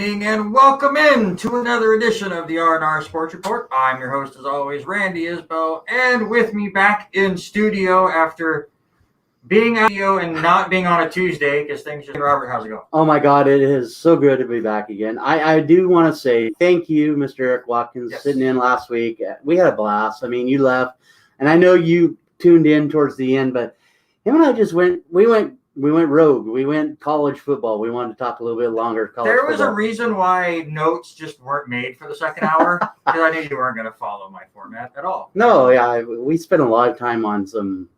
evening and welcome in to another edition of the R&R Sports Report. I'm your host as always, Randy Isbell, and with me back in studio after being out and not being on a Tuesday because things just... Robert, how's it going? Oh my God, it is so good to be back again. I do want to say thank you, Mr. Eric Watkins, sitting in last week. We had a blast. I mean, you left, and I know you tuned in towards the end, but him and I just went rogue. We went college football. We wanted to talk a little bit longer. There was a reason why notes just weren't made for the second hour because I knew you weren't going to follow my format at all. No, yeah, we spent a lot of time on some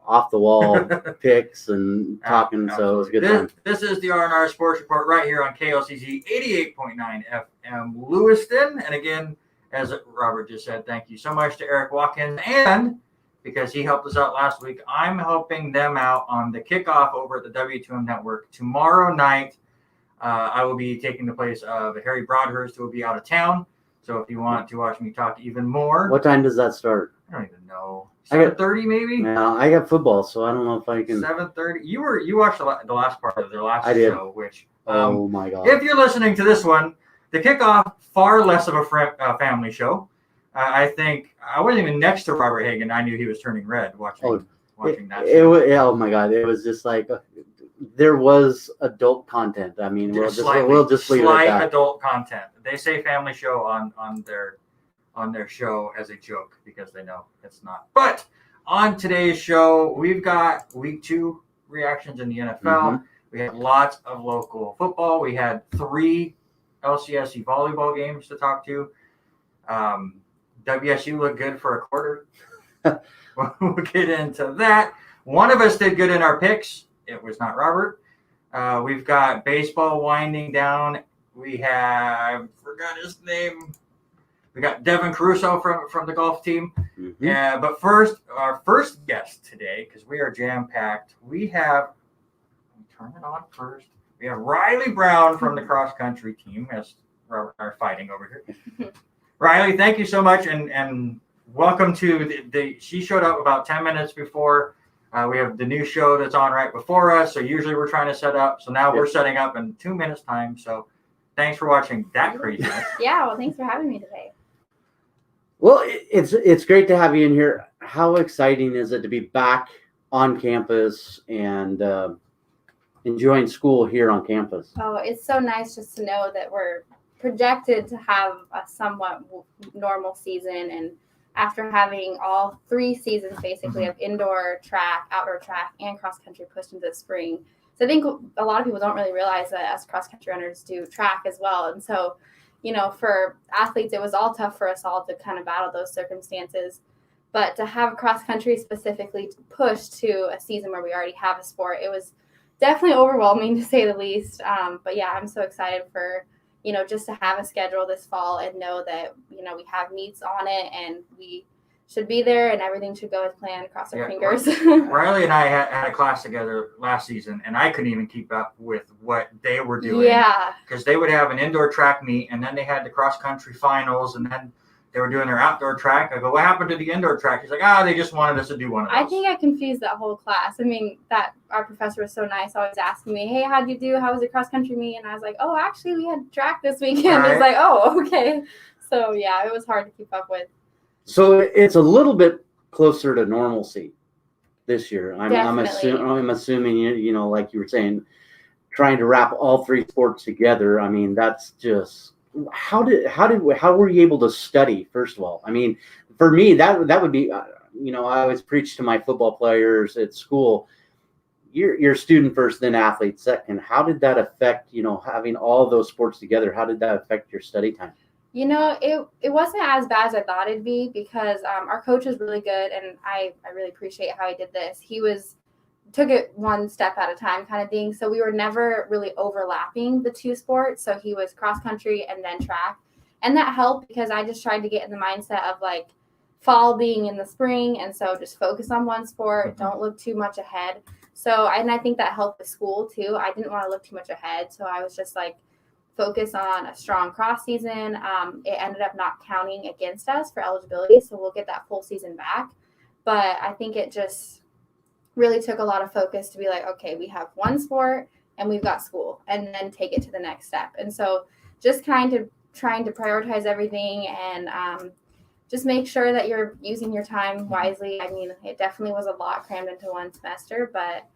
off-the-wall picks and talking, so it was a good time. This is the R&R Sports Report right here on KLCZ 88.9 FM Lewiston. And again, as Robert just said, thank you so much to Eric Watkins. And because he helped us out last week, I'm helping them out on the kickoff over at the W2M Network tomorrow night. I will be taking the place of Harry Broadhurst, who will be out of town. So if you want to watch me talk even more. What time does that start? I don't even know. 7:30 maybe? No, I got football, so I don't know if I can. 7:30. You watched the last part of their last show, which oh my God. If you're listening to this one, the kickoff, far less of a family show. I think I wasn't even next to Robert Hagan. I knew he was turning red watching that show. Oh my God, it was just like there was adult content. I mean, we'll just leave it at that. Adult content. They say family show on their show as a joke because they know it's not. But on today's show, we've got week 2 reactions in the NFL. Mm-hmm. We had lots of local football. We had 3 LCSC volleyball games to talk to. WSU looked good for a quarter. We'll get into that. One of us did good in our picks. It was not Robert. We've got baseball winding down. We have, forgot his name. We got Devin Caruso from the golf team. Mm-hmm. Yeah, but first, our first guest today, because we are jam-packed, we have, turn it on first. We have Riley Brown from the cross-country team, as Robert and I are fighting over here. Riley, thank you so much, and welcome to the she showed up about 10 minutes before. We have the new show that's on right before us, so usually we're trying to set up. So now we're setting up in 2 minutes' time. So thanks for watching that craziness. Yeah, well, thanks for having me today. Well, it's great to have you in here. How exciting is it to be back on campus and enjoying school here on campus? Oh, it's so nice just to know that we're projected to have a somewhat normal season, and after having all 3 seasons basically of indoor track, outdoor track, and cross country pushed into the spring. So I think a lot of people don't really realize that us cross country runners do track as well. And so, for athletes, it was all tough for us all to kind of battle those circumstances. But to have cross country specifically push to a season where we already have a sport, it was definitely overwhelming to say the least. But yeah, I'm so excited for just to have a schedule this fall and know that, we have meets on it and we should be there and everything should go as planned. Cross our fingers. Riley and I had a class together last season, and I couldn't even keep up with what they were doing. Yeah. Because they would have an indoor track meet, and then they had the cross-country finals, and then they were doing their outdoor track. I go, what happened to the indoor track? He's like, they just wanted us to do one of those. I think I confused that whole class. I mean, that our professor was so nice, always asking me, hey, how'd you do? How was the cross-country meet? And I was like, oh, actually, we had track this weekend. Right. He's like, oh, okay. So, yeah, it was hard to keep up with. So it's a little bit closer to normalcy this year. I'm assuming, like you were saying, trying to wrap all 3 sports together. I mean, that's just... How were you able to study, first of all? I mean, for me, that would be, I always preach to my football players at school, you're student first, then athlete second. How did that affect, having all those sports together? How did that affect your study time? It wasn't as bad as I thought it'd be because our coach is really good, and I really appreciate how he did this. He took it one step at a time kind of thing. So we were never really overlapping the 2 sports. So he was cross country and then track. And that helped because I just tried to get in the mindset of like fall being in the spring. And so just focus on one sport. Don't look too much ahead. So, and I think that helped with school too. I didn't want to look too much ahead. So I was just like, focus on a strong cross season. It ended up not counting against us for eligibility. So we'll get that full season back. But I think it just really took a lot of focus to be like, okay, we have one sport and we've got school, and then take it to the next step. And so just trying to prioritize everything and just make sure that you're using your time wisely. I mean, it definitely was a lot crammed into one semester, but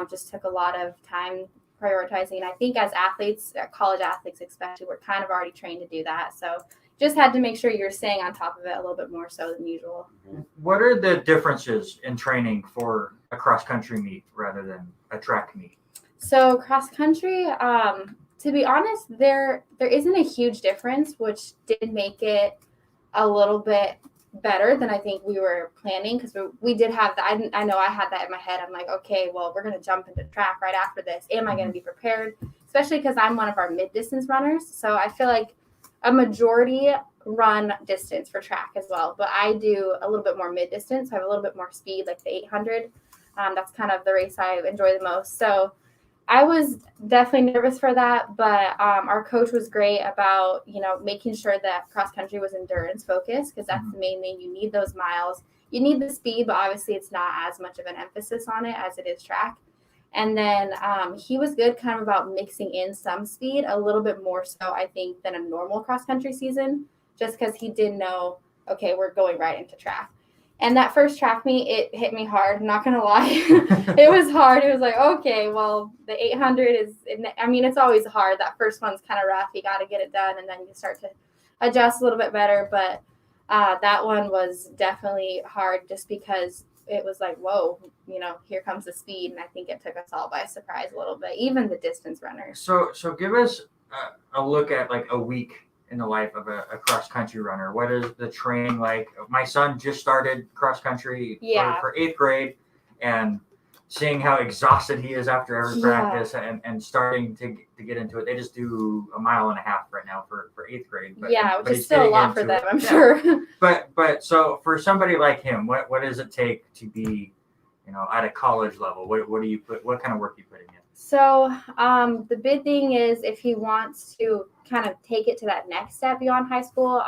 just took a lot of time prioritizing. I think as athletes, college athletes especially, we're kind of already trained to do that. So just had to make sure you're staying on top of it a little bit more so than usual. What are the differences in training for a cross-country meet rather than a track meet? So cross-country, to be honest, there isn't a huge difference, which did make it a little bit better than I think we were planning, because we did have that. I know I had that in my head. I'm like, okay, well, we're going to jump into track right after this. Am I going to be prepared? Especially because I'm one of our mid-distance runners. So I feel like a majority run distance for track as well. But I do a little bit more mid-distance. So I have a little bit more speed, like the 800. That's kind of the race I enjoy the most. So I was definitely nervous for that, but our coach was great about, making sure that cross country was endurance focused, because that's the main thing. You need those miles. You need the speed, but obviously it's not as much of an emphasis on it as it is track. And then he was good kind of about mixing in some speed, a little bit more so, I think, than a normal cross country season, just because he did know, okay, we're going right into track. And that first track meet, it hit me hard. I'm not going to lie. It was hard. It was like, okay, well, the 800 it's always hard. That first one's kind of rough. You got to get it done, and then you start to adjust a little bit better. But that one was definitely hard just because it was like, whoa, here comes the speed. And I think it took us all by surprise a little bit, even the distance runners. So give us a look at like a week in the life of a cross-country runner. What is the training like? My son just started cross-country for 8th grade, and seeing how exhausted he is after every practice and starting to get into it. They just do a 1.5 miles right now for 8th grade. But which is still a lot for them, I'm sure. But so for somebody like him, what does it take to be, at a college level? What do you what kind of work you putting in? So the big thing is, if he wants to kind of take it to that next step beyond high school,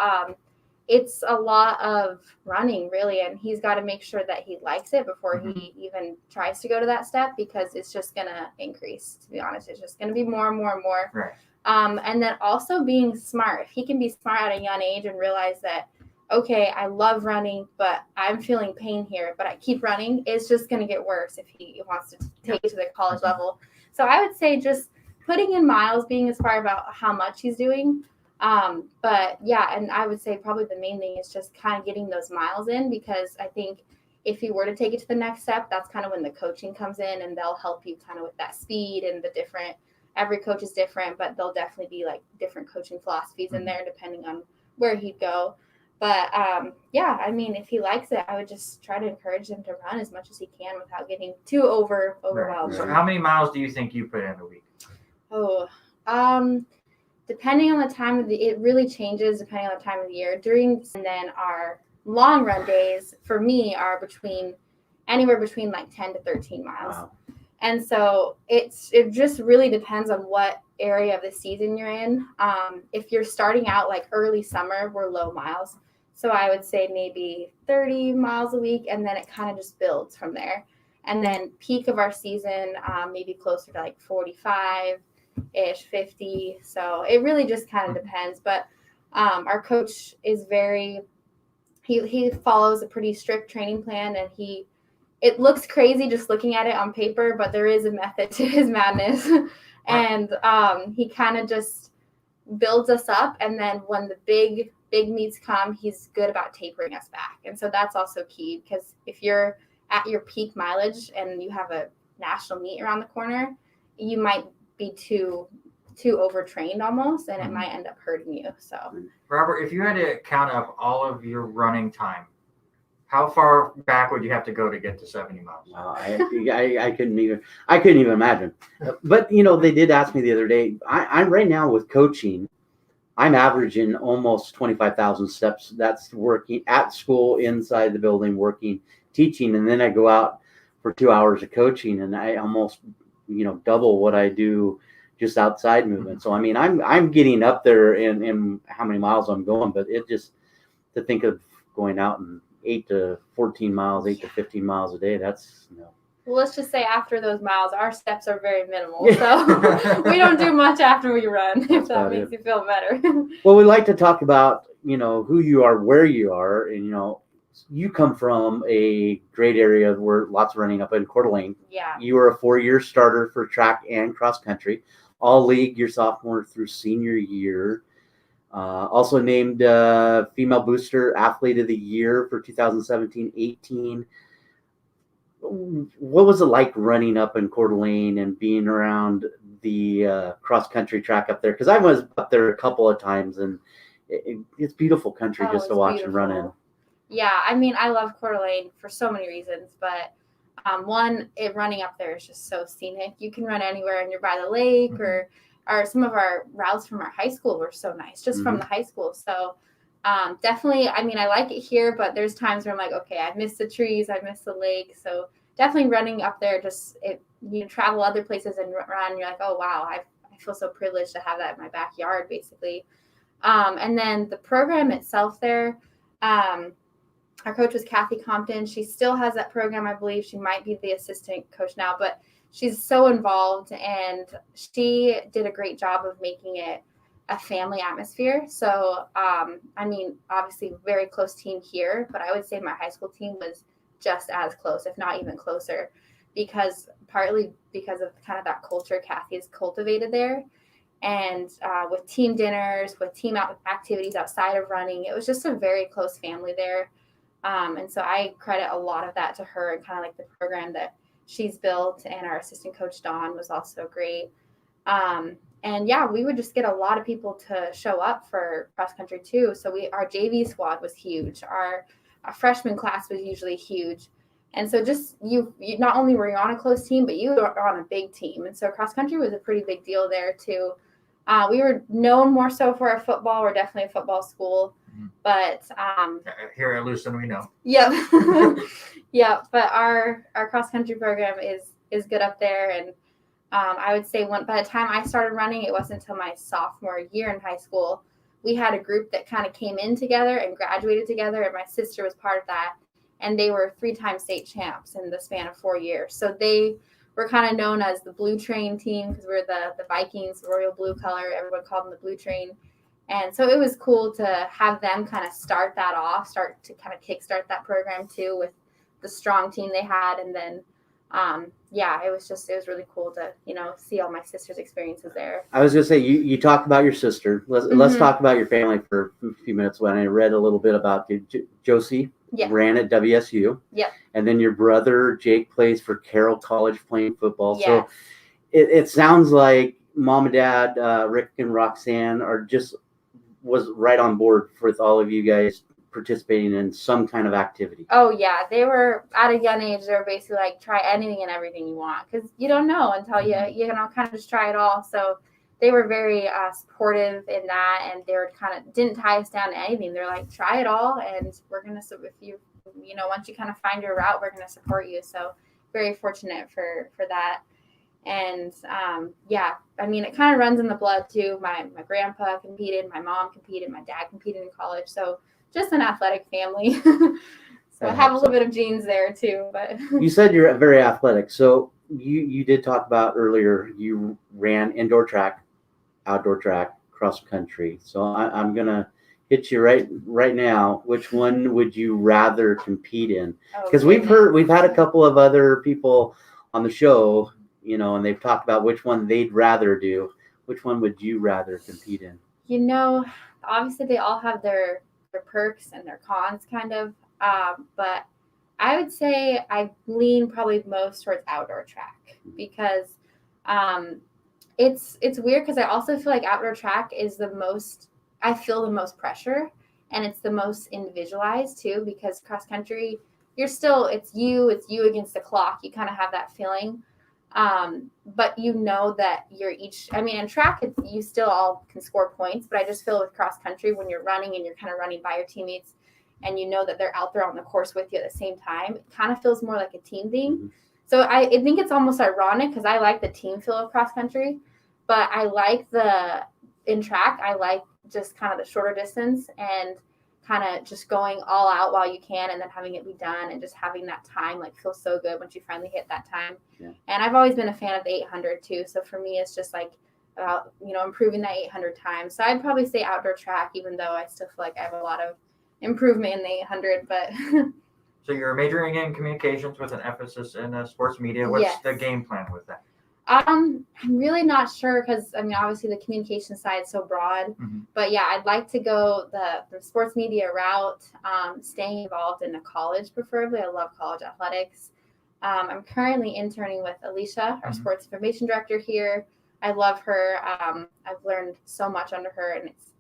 it's a lot of running, really, and he's got to make sure that he likes it before he even tries to go to that step, because it's just going to increase, to be honest. It's just going to be more and more and more. Right. And then also being smart. If he can be smart at a young age and realize that, okay, I love running, but I'm feeling pain here, but I keep running, it's just going to get worse if he wants to take it to the college level. So I would say just putting in miles, being smart about how much he's doing. But yeah, and I would say probably the main thing is just kind of getting those miles in, because I think if you were to take it to the next step, that's kind of when the coaching comes in, and they'll help you kind of with that speed and every coach is different, but there'll definitely be like different coaching philosophies in there depending on where he'd go. But if he likes it, I would just try to encourage him to run as much as he can without getting too overwhelmed. So how many miles do you think you put in a week? Depending on the time of it really changes depending on the time of the year. And then our long run days for me are anywhere between like 10 to 13 miles. Wow. And so it just really depends on what area of the season you're in. If you're starting out like early summer, we're low miles. So I would say maybe 30 miles a week, and then it kind of just builds from there. And then peak of our season, maybe closer to like 45-ish, 50. So it really just kind of depends. But our coach is he follows a pretty strict training plan, and it looks crazy just looking at it on paper, but there is a method to his madness. And he kind of just builds us up. And then when the big meets come, he's good about tapering us back. And so that's also key, because if you're at your peak mileage and you have a national meet around the corner, you might be too overtrained almost, and it might end up hurting you. So Robert, if you had to count up all of your running time, how far back would you have to go to get to 70 miles? I couldn't even imagine. But they did ask me the other day. I'm right now with coaching, I'm averaging almost 25,000 steps. That's working at school, inside the building, working, teaching, and then I go out for 2 hours of coaching, and I almost double what I do just outside movement. So I'm getting up there in how many miles I'm going, but it just, to think of going out and 8 to 14 miles, 8 to 15 miles a day, that's Well, let's just say after those miles, our steps are very minimal. So we don't do much after we run, if that makes you feel better. Well, we like to talk about, who you are, where you are, and, you come from a great area where lots of running up in Coeur d'Alene. Yeah. You were a 4-year starter for track and cross country, all league your sophomore through senior year. Also named Female Booster Athlete of the Year for 2017-18. What was it like running up in Coeur d'Alene and being around the cross country track up there? Because I was up there a couple of times, and it's beautiful country just to watch and run in. Yeah, I mean, I love Coeur d'Alene for so many reasons, but one, running up there is just so scenic. You can run anywhere, and you're by the lake, or some of our routes from our high school were so nice, just from the high school. So definitely, I mean, I like it here, but there's times where I'm like, okay, I miss the trees, I miss the lake. So definitely running up there, you travel other places and run, you're like, oh, wow, I feel so privileged to have that in my backyard, basically. And then the program itself there, our coach was Kathy Compton. She still has that program, I believe. She might be the assistant coach now, but she's so involved, and she did a great job of making it a family atmosphere. So, I mean, obviously very close team here, but I would say my high school team was just as close, if not even closer, partly because of kind of that culture Kathy has cultivated there. And with team dinners, with team activities outside of running, it was just a very close family there. And so I credit a lot of that to her, and kind of like the program that she's built, and our assistant coach Dawn was also great. And yeah, we would just get a lot of people to show up for cross country too. So our JV squad was huge. Our freshman class was usually huge. And so just you not only were you on a close team, but you were on a big team. And so cross country was a pretty big deal there too. We were known more so for our football. We're definitely a football school, but here at Lucin, we know. Yep. Yeah. But our cross country program is good up there. And I would say by the time I started running, it wasn't until my sophomore year in high school, we had a group that kind of came in together and graduated together. And my sister was part of that. And they were 3-time state champs in the span of 4 years. So they were kind of known as the Blue Train team, because we're the Vikings, royal blue color. Everyone called them the Blue Train. And so it was cool to have them kind of start to kind of kickstart that program too, with the strong team they had. And then, it was really cool to, see all my sister's experiences there. I was going to say, you talked about your sister. Let's talk about your family for a few minutes. When I read a little bit about Josie. Yeah. Ran at WSU. Yep. And then your brother Jake plays for Carroll College playing football. Yes. So it sounds like mom and dad, Rick and Roxanne, was right on board with all of you guys participating in some kind of activity. Oh yeah, they were at a young age. They were basically like, try anything and everything you want, because you don't know until you kind of just try it all. So they were very supportive in that, and they were didn't tie us down to anything. They're like, try it all, and we're going to, if you, once you kind of find your route, we're going to support you. So very fortunate for that. And I mean, it kind of runs in the blood too. My grandpa competed, my mom competed, my dad competed in college. So just an athletic family. So I have a little bit of genes there too. But you said you're very athletic. So you did talk about earlier, you ran indoor track, outdoor track, cross country. So I'm gonna hit you right now. Which one would you rather compete in? Because we've had a couple of other people on the show, and they've talked about which one they'd rather do. Which one would you rather compete in? Obviously they all have their perks and their cons, kind of. But I would say I lean probably most towards outdoor track, because it's weird, because I also feel like outdoor track is I feel the most pressure, and it's the most individualized too, because cross country, it's you against the clock. You kind of have that feeling. But that you're in track, you still all can score points, but I just feel with cross country, when you're running and you're kind of running by your teammates, and that they're out there on the course with you at the same time, it kind of feels more like a team thing. Mm-hmm. So I think it's almost ironic, because I like the team feel of cross country, but I like in track, I like just kind of the shorter distance, and kind of just going all out while you can and then having it be done and just having that time like feels so good once you finally hit that time. Yeah. And I've always been a fan of the 800 too. So for me, it's just like about, improving that 800 times. So I'd probably say outdoor track, even though I still feel like I have a lot of improvement in the 800, but. So you're majoring in communications with an emphasis in sports media. What's the game plan with that? I'm really not sure because, obviously the communication side is so broad. Mm-hmm. But, yeah, I'd like to go the sports media route, staying involved in a college preferably. I love college athletics. I'm currently interning with Alicia, our sports information director here. I love her. I've learned so much under her, and it's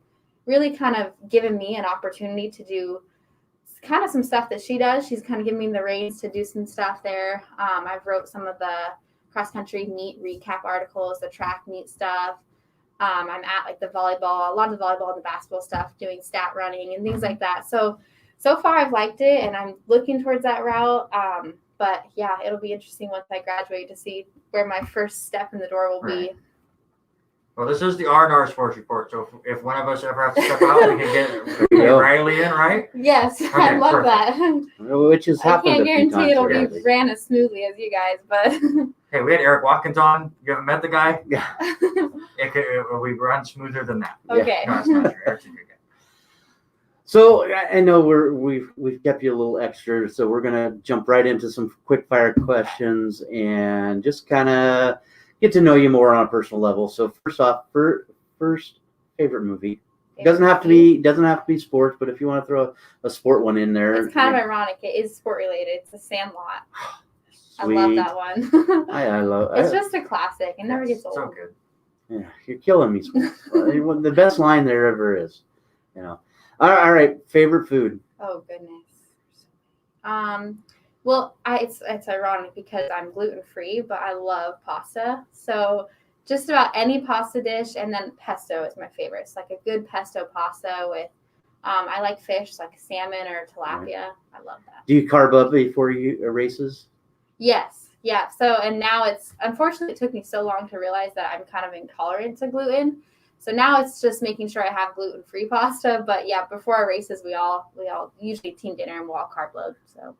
really kind of given me an opportunity to do kind of some stuff that she does. She's kind of giving me the reins to do some stuff there. I've wrote some of the cross-country meet recap articles, the track meet stuff. I'm at like the volleyball, a lot of the volleyball and the basketball stuff, doing stat running and things like that. So far I've liked it, and I'm looking towards that route. But yeah, it'll be interesting once I graduate to see where my first step in the door will be. Well, this is the R&R Sports Report, so if one of us ever has to step out, we can get Riley in, right? Yes, okay, I love that. Which has happened. I can't guarantee it'll be ran as smoothly as you guys, but. Hey, we had Eric Watkins on. You haven't met the guy? Yeah. We run smoother than that. Okay. No, it's not true. Eric's a good guy. So I know we've kept you a little extra, so we're gonna jump right into some quick fire questions and just kind of get to know you more on a personal level. So first off, first favorite movie. It doesn't have to be sports, but if you want to throw a sport one in there. It's kind of ironic. It is sport related. It's The Sandlot. Sweet. I love that one. I love it. It's just a classic. It never gets old. So good. Yeah, you're killing me, sports. The best line there ever is. All right, favorite food. Oh goodness. Well, it's ironic because I'm gluten free, but I love pasta. So just about any pasta dish, and then pesto is my favorite. It's like a good pesto pasta with. I like fish, like salmon or tilapia. Right. I love that. Do you carb up before you races? Yes. Yeah. So, and now unfortunately, it took me so long to realize that I'm kind of intolerant to gluten. So now it's just making sure I have gluten-free pasta. But yeah, before our races, we all usually team dinner and we'll all carb load. So.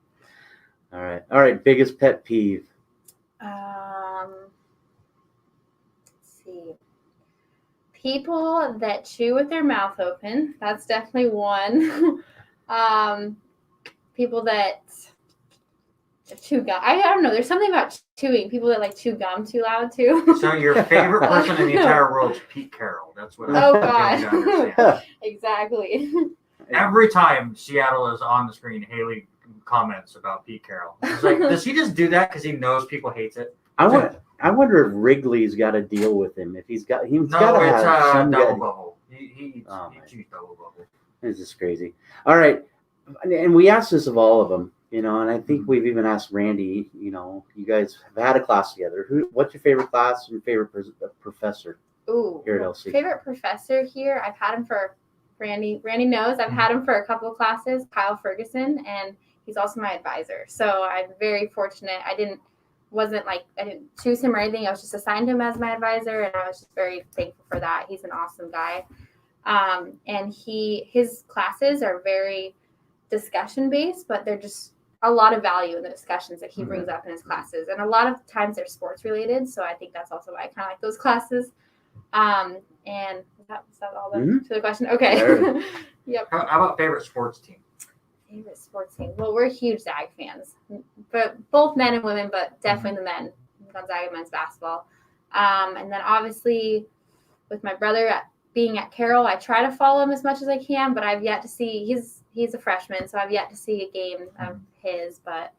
All right. Biggest pet peeve. Let's see. People that chew with their mouth open. That's definitely one. People that chew gum. I don't know. There's something about chewing. People that like chew gum too loud too. So your favorite person in the entire world is Pete Carroll. That's what. Oh God. Exactly. Every time Seattle is on the screen, Haley comments about Pete Carroll. It's like, does he just do that because he knows people hates it? I wonder if Wrigley's got to deal with him. If he's got to have some double bubble. He chews double bubble. This is crazy. All right, and we asked this of all of them. And I think we've even asked Randy, you guys have had a class together. What's your favorite class and favorite professor? Ooh, here at LC? Favorite professor here, I've had him for, Randy knows, I've had him for a couple of classes, Kyle Ferguson, and he's also my advisor. So I'm very fortunate. I didn't choose him or anything. I was just assigned him as my advisor, and I was just very thankful for that. He's an awesome guy. And his classes are very discussion based, but they're just a lot of value in the discussions that he brings up in his classes, and a lot of times they're sports related, so I think that's also why I kind of like those classes. And is that all to the question? Okay. Yep. How about favorite sports team? Favorite sports team? Well, we're huge Zag fans, but both men and women, but definitely the men. Gonzaga men's basketball, and then obviously with my brother being at Carroll, I try to follow him as much as I can, but I've yet to see. He's a freshman, so I've yet to see a game of his. But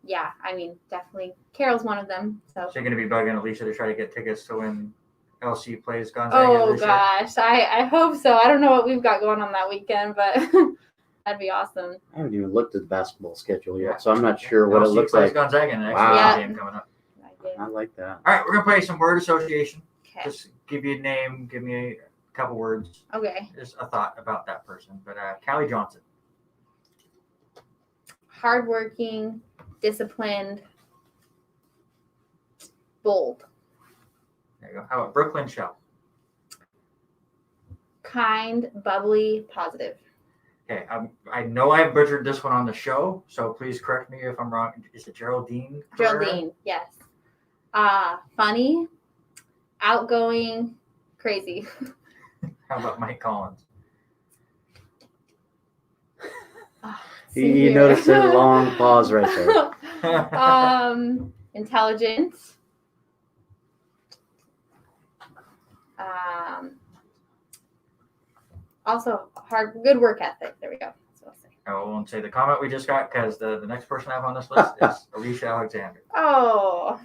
yeah, I mean, definitely Carroll's one of them. So you're going to be bugging Alicia to try to get tickets to when LC plays Gonzaga. Oh gosh, I hope so. I don't know what we've got going on that weekend, but that'd be awesome. I haven't even looked at the basketball schedule yet, so I'm not sure what it looks like. Gonzaga in the next game coming up. I like that. All right, we're gonna play some word association. Okay. Just give you a name, give me a couple words. Okay. Just a thought about that person. But Callie Johnson. Hardworking, disciplined, bold. There you go. How about Brooklyn Shell? Kind, bubbly, positive. Okay, I know I butchered this one on the show, so please correct me if I'm wrong. Is it Geraldine? Geraldine, yes. Funny, outgoing, crazy. How about Mike Collins? You notice a long pause right there. Intelligent. Also good work ethic. There we go. That's what I'll say. I won't say the comment we just got because the next person I have on this list is Alicia Alexander. Oh,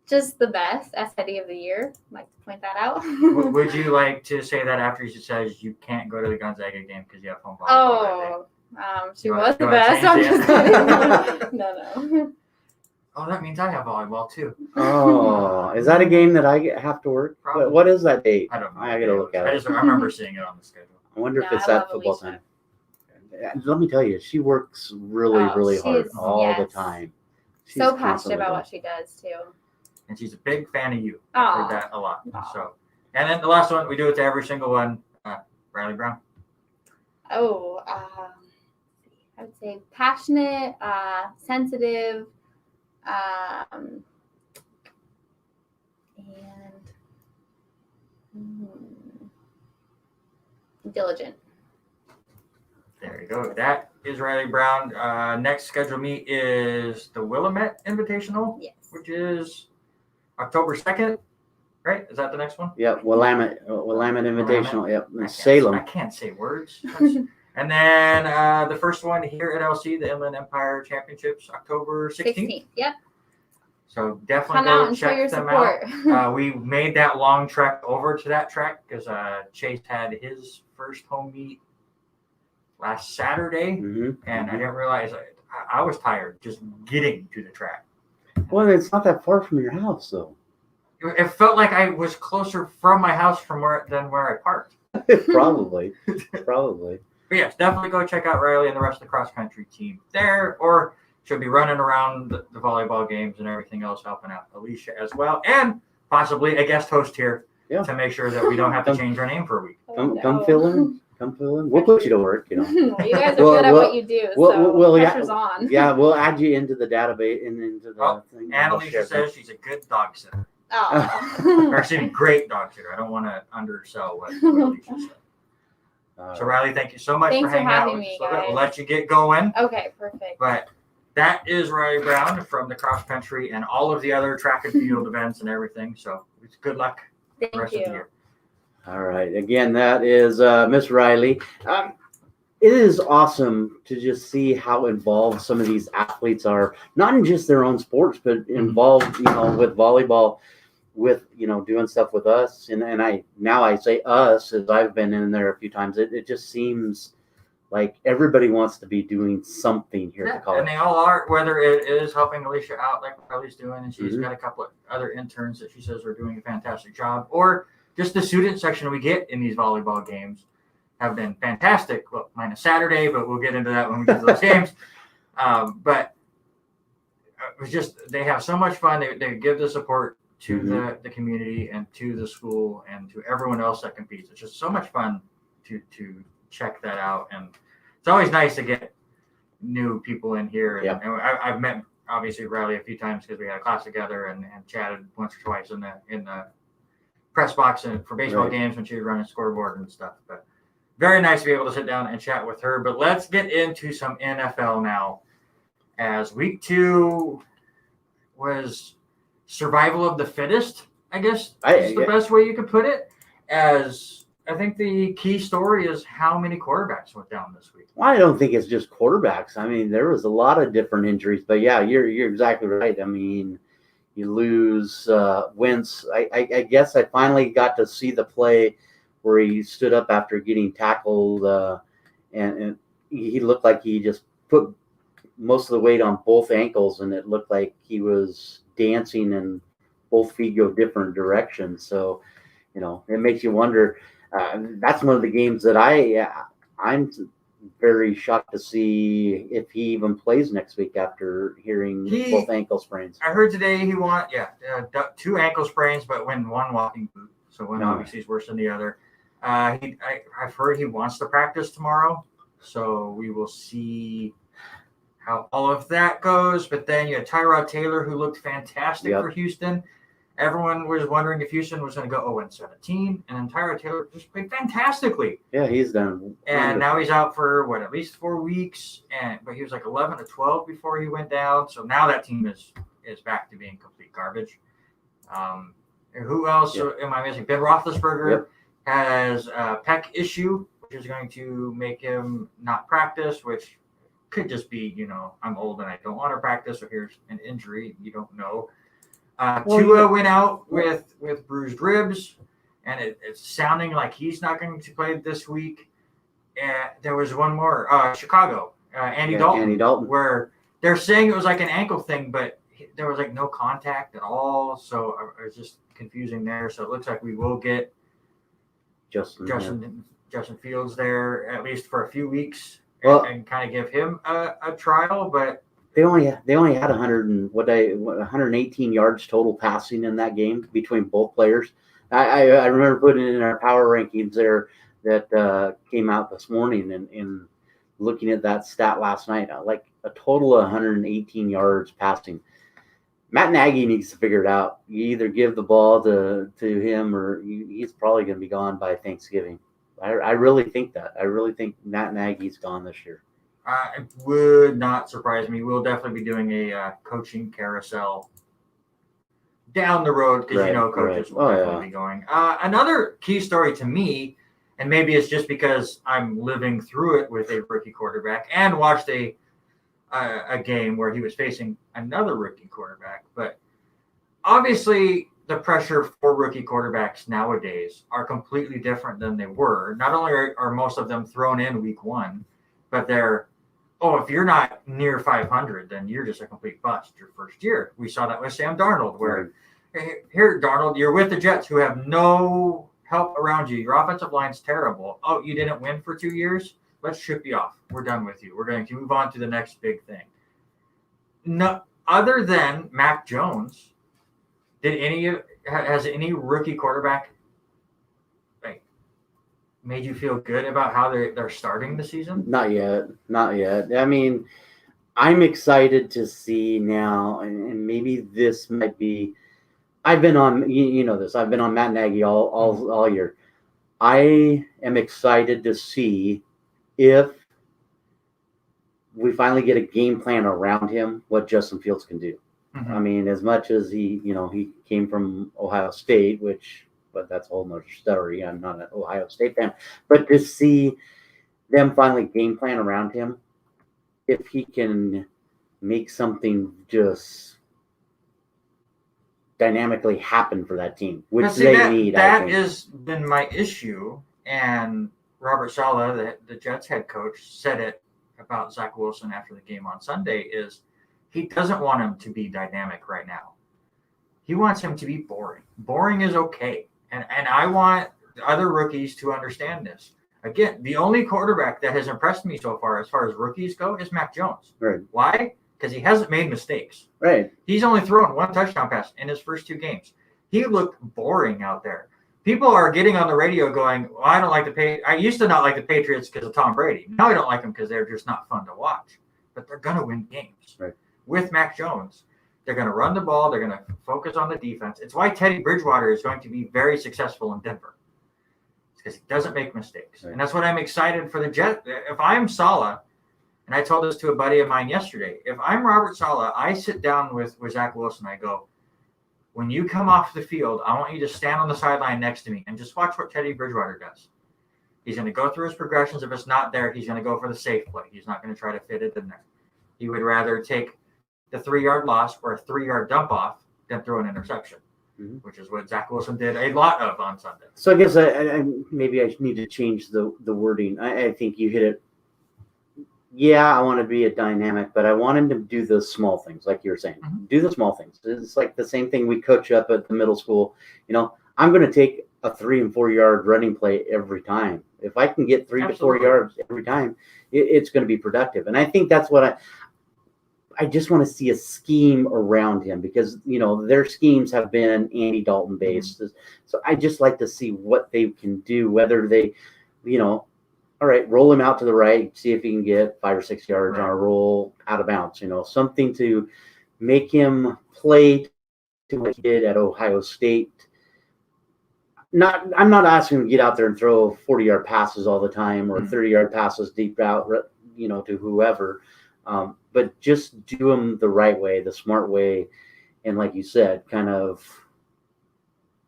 just the best SID of the year. I'd like to point that out. Would you like to say that after she says you can't go to the Gonzaga game because you have home volleyball that day? She was the best. I'm just kidding. No. Oh, that means I have volleyball too. Oh, is that a game that I have to work? Probably. What is that date? I don't know. I gotta look at it. I remember seeing it on the schedule. I wonder if No, it's I that love football Alicia. time. Let me tell you, she works really hard all the time. She's so passionate constantly about going. what she does too. And she's a big fan of you. I've heard Aw. that a lot. Aw. So, and then the last one, we do it to every single one. Riley Brown. Oh, I would say passionate, sensitive, and diligent. There you go. That is Riley Brown. Next scheduled meet is the Willamette Invitational, Yes. which is October 2nd, right? Is that the next one? Yep, Willamette Invitational. Yep, in I Salem. can't say words. And then the first one here at LC, the Inland Empire Championships, October 16th. Yep. So definitely Come out go and show your check them support. out. We made that long trek over to that track because Chase had his first home meet last Saturday, and I didn't realize I was tired just getting to the track. Well, it's not that far from your house, though. It felt like I was closer from my house than where I parked. Probably. But yes, definitely go check out Riley and the rest of the cross country team there, or she'll be running around the volleyball games and everything else, helping out Alicia as well, and possibly a guest host here to make sure that we don't have to change our name for a week. Come fill in. We'll put you to work. You guys are good at what you do. So pressure's on. Yeah, we'll add you into the database and into the thing. And Alicia says she's a good dog sitter. Oh. Or excuse me, great dog sitter. I don't want to undersell what Alicia said. So Riley, thank you so much for hanging out with us. We'll let you get going. Okay, perfect. But that is Riley Brown from the cross country and all of the other track and field events and everything. So it's good luck the rest of the year. All right. Again, that is Miss Riley. It is awesome to just see how involved some of these athletes are, not in just their own sports, but involved, with volleyball, with, doing stuff with us. And I say us, as I've been in there a few times. It just seems like everybody wants to be doing something here at the college. And they all are, whether it is helping Alicia out like Riley's doing, and she's got a couple of other interns that she says are doing a fantastic job, or just the student section we get in these volleyball games have been fantastic. Well, minus Saturday, but we'll get into that when we get to those games. But it was just, they have so much fun. They give the support to the community and to the school and to everyone else that competes. It's just so much fun to check that out. And it's always nice to get new people in here. And, and I've met, obviously, Riley a few times because we had a class together and chatted once or twice in the press box and for baseball games when she was running scoreboard and stuff. But very nice to be able to sit down and chat with her. But let's get into some NFL now, as week 2 was survival of the fittest, I guess is the best way you could put it. As I think the key story is how many quarterbacks went down this week. Well, I don't think it's just quarterbacks. I mean, there was a lot of different injuries, but yeah, you're exactly right. I mean, you lose Wentz. I guess I finally got to see the play where he stood up after getting tackled, and he looked like he just put most of the weight on both ankles, and it looked like he was dancing and both feet go different directions. So, it makes you wonder. That's one of the games that I'm very shocked to see if he even plays next week after hearing both ankle sprains. I heard today he 2 ankle sprains, but when one walking boot. So one obviously is worse than the other. I've heard he wants to practice tomorrow. So we will see how all of that goes. But then you had Tyrod Taylor, who looked fantastic for Houston. Everyone was wondering if Houston was going to go 0-17, and then Tyrod Taylor just played fantastically. Yeah, he's done. And now he's out for at least 4 weeks. But he was like 11-12 before he went down. So now that team is back to being complete garbage. Who else am I missing? Ben Roethlisberger has a pec issue, which is going to make him not practice, which could just be, I'm old and I don't want to practice, or here's an injury. You don't know. Tua went out with bruised ribs, and it's sounding like he's not going to play this week. And there was one more, Chicago, Andy Dalton, where they're saying it was like an ankle thing, but there was like no contact at all. So it was just confusing there. So it looks like we will get Justin Fields there at least for a few weeks, and kind of give him a trial, but. They only had 118 yards total passing in that game between both players. I remember putting it in our power rankings there that came out this morning, and looking at that stat last night, like a total of 118 yards passing. Matt Nagy needs to figure it out. You either give the ball to him, or he's probably going to be gone by Thanksgiving. I really think that. I really think Matt Nagy's gone this year. It would not surprise me. We'll definitely be doing a coaching carousel down the road, because coaches will definitely be going. Another key story to me, and maybe it's just because I'm living through it with a rookie quarterback and watched a game where he was facing another rookie quarterback, but obviously the pressure for rookie quarterbacks nowadays are completely different than they were. Not only are most of them thrown in week one, but they're, if you're not near 500, then you're just a complete bust your first year. We saw that with Sam Darnold, where here, Darnold, you're with the Jets, who have no help around you. Your offensive line's terrible. Oh, you didn't win for 2 years? Let's ship you off. We're done with you. We're going to move on to the next big thing. No, other than Mac Jones, has any rookie quarterback made you feel good about how they're starting the season? Not yet. I mean, I'm excited to see now, and maybe this might be. I've been on, this. I've been on Matt Nagy all year. I am excited to see if we finally get a game plan around him, what Justin Fields can do. Mm-hmm. I mean, as much as he came from Ohio State, but that's a whole nother story. I'm not an Ohio State fan. But to see them finally game plan around him, if he can make something just dynamically happen for that team, which they need. That has been my issue. And Robert Saleh, the Jets head coach, said it about Zach Wilson after the game on Sunday, is he doesn't want him to be dynamic right now. He wants him to be boring. Boring is okay. And I want other rookies to understand this. Again, the only quarterback that has impressed me so far as rookies go is Mac Jones. Right. Why? Because he hasn't made mistakes. Right. He's only thrown one touchdown pass in his first 2 games. He looked boring out there. People are getting on the radio going, well, I don't like the Patriots. I used to not like the Patriots because of Tom Brady. Now I don't like them because they're just not fun to watch. But they're going to win games. Right. With Mac Jones. They're going to run the ball. They're going to focus on the defense. It's why Teddy Bridgewater is going to be very successful in Denver. It's because he doesn't make mistakes. Right. And that's what I'm excited for the Jets. If I'm Saleh, and I told this to a buddy of mine yesterday, if I'm Robert Saleh, I sit down with Zach Wilson. I go, when you come off the field, I want you to stand on the sideline next to me and just watch what Teddy Bridgewater does. He's going to go through his progressions. If it's not there, he's going to go for the safe play. He's not going to try to fit it in there. He would rather take the 3-yard loss or a 3-yard dump off than throw an interception, which is what Zach Wilson did a lot of on Sunday. So I guess I maybe I need to change the wording. I think you hit it. Yeah, I want to be a dynamic, but I want him to do the small things, like you're saying. Mm-hmm. Do the small things. It's like the same thing we coach up at the middle school. I'm going to take a 3 and 4 yard running play every time. If I can get 3 to 4 yards every time, it's going to be productive. And I think that's what I just want to see a scheme around him, because, their schemes have been Andy Dalton based. Mm-hmm. So I just like to see what they can do, whether they, all right, roll him out to the right, see if he can get 5 or 6 yards on Right. a roll out of bounds, something to make him play to what he did at Ohio State. I'm not asking him to get out there and throw 40-yard passes all the time or 30-yard passes deep out, to whoever. But just do them the right way, the smart way, and like you said, kind of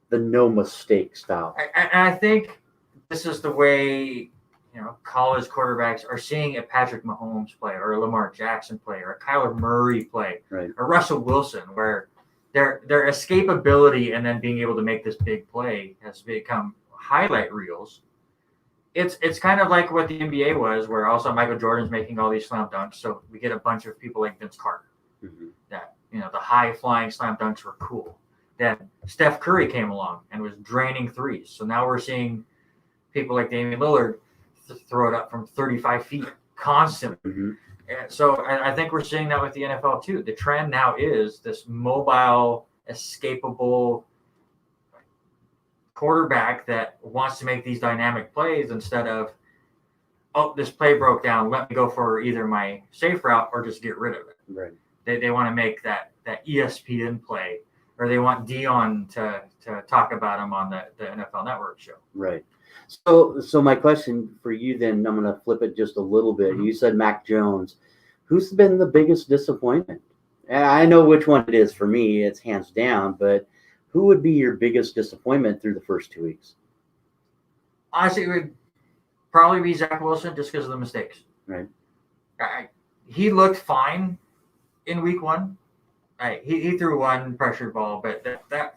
the no mistake style. I think this is the way college quarterbacks are seeing a Patrick Mahomes play, or a Lamar Jackson play, or a Kyler Murray play, right, or Russell Wilson, where their escapability and then being able to make this big play has become highlight reels. It's kind of like what the NBA was, where also Michael Jordan's making all these slam dunks, so we get a bunch of people like Vince Carter. That the high flying slam dunks were cool. Then Steph Curry came along and was draining threes. So now we're seeing people like Damian Lillard throw it up from 35 feet constantly. And so I think we're seeing that with the NFL too. The trend now is this mobile, escapable quarterback that wants to make these dynamic plays instead of, oh, this play broke down, let me go for either my safe route or just get rid of it. Right. They want to make that ESPN play, or they want Dion to talk about him on the NFL Network show. Right. So my question for you then, I'm going to flip it just a little bit. You said Mac Jones. Who's been the biggest disappointment? And I know which one it is for me. It's hands down. But who would be your biggest disappointment through the first 2 weeks? Honestly, it would probably be Zach Wilson, just because of the mistakes. Right. He looked fine in week 1. He threw one pressured ball, but that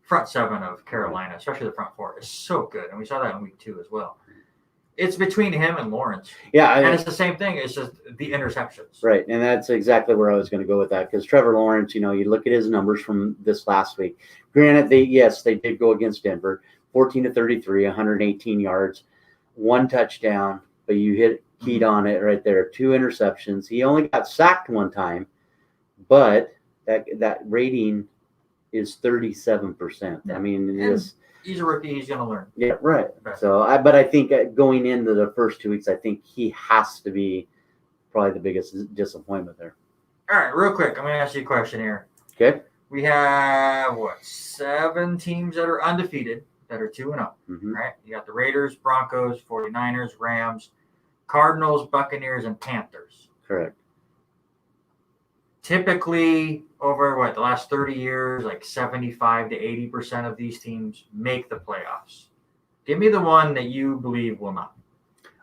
front 7 of Carolina, especially the front 4, is so good. And we saw that in week 2 as well. It's between him and Lawrence. Yeah. And it's the same thing. It's just the interceptions. Right. And that's exactly where I was going to go with that. Because Trevor Lawrence, you look at his numbers from this last week. Granted, they did go against Denver. 14-33, 118 yards, 1 touchdown. But you keyed on it right there. 2 interceptions. He only got sacked 1 time. But that rating is 37%. Yeah. I mean, he's a rookie. He's going to learn. Yeah, right. So, I think going into the first 2 weeks, I think he has to be probably the biggest disappointment there. All right, real quick, I'm going to ask you a question here. Okay. We have 7 teams that are undefeated that are 2-0. Right? You got the Raiders, Broncos, 49ers, Rams, Cardinals, Buccaneers, and Panthers. Correct. Typically, over the last 30 years, like 75 to 80% of these teams make the playoffs. Give me the one that you believe will not.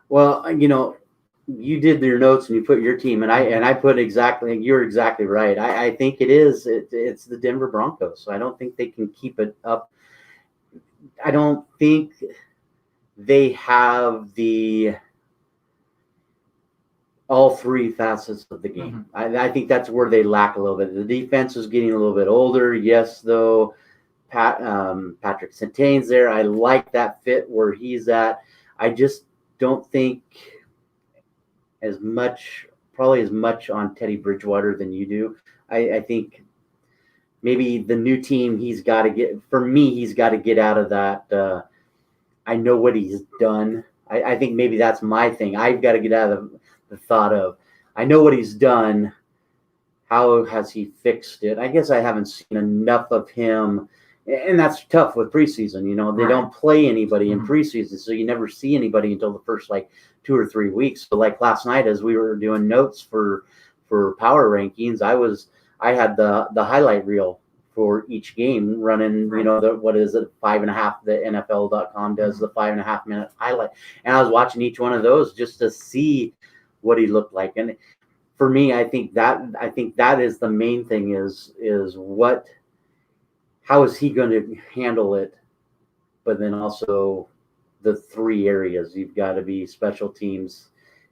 Well, you did your notes and you put your team, and I put you're exactly right. I think it's the Denver Broncos. So I don't think they can keep it up. I don't think they have all 3 facets of the game. I think that's where they lack a little bit. The defense is getting a little bit older. Yes, though, Patrick Surtain's there. I like that fit where he's at. I just don't think as much on Teddy Bridgewater than you do. I think maybe the new team he's got to get out of that. I know what he's done. I think maybe that's my thing. I've got to get out of the thought of, I know what he's done. How has he fixed it? I guess I haven't seen enough of him. And that's tough with preseason. They don't play anybody in preseason. So you never see anybody until the first 2 or 3 weeks. So last night, as we were doing notes for power rankings, I had the highlight reel for each game running, what is it, 5.5, the NFL.com does the 5.5 minute highlight. And I was watching each one of those just to see what he looked like. And for me, I think that is the main thing is how is he going to handle it? But then also the 3 areas, you've got to be special teams.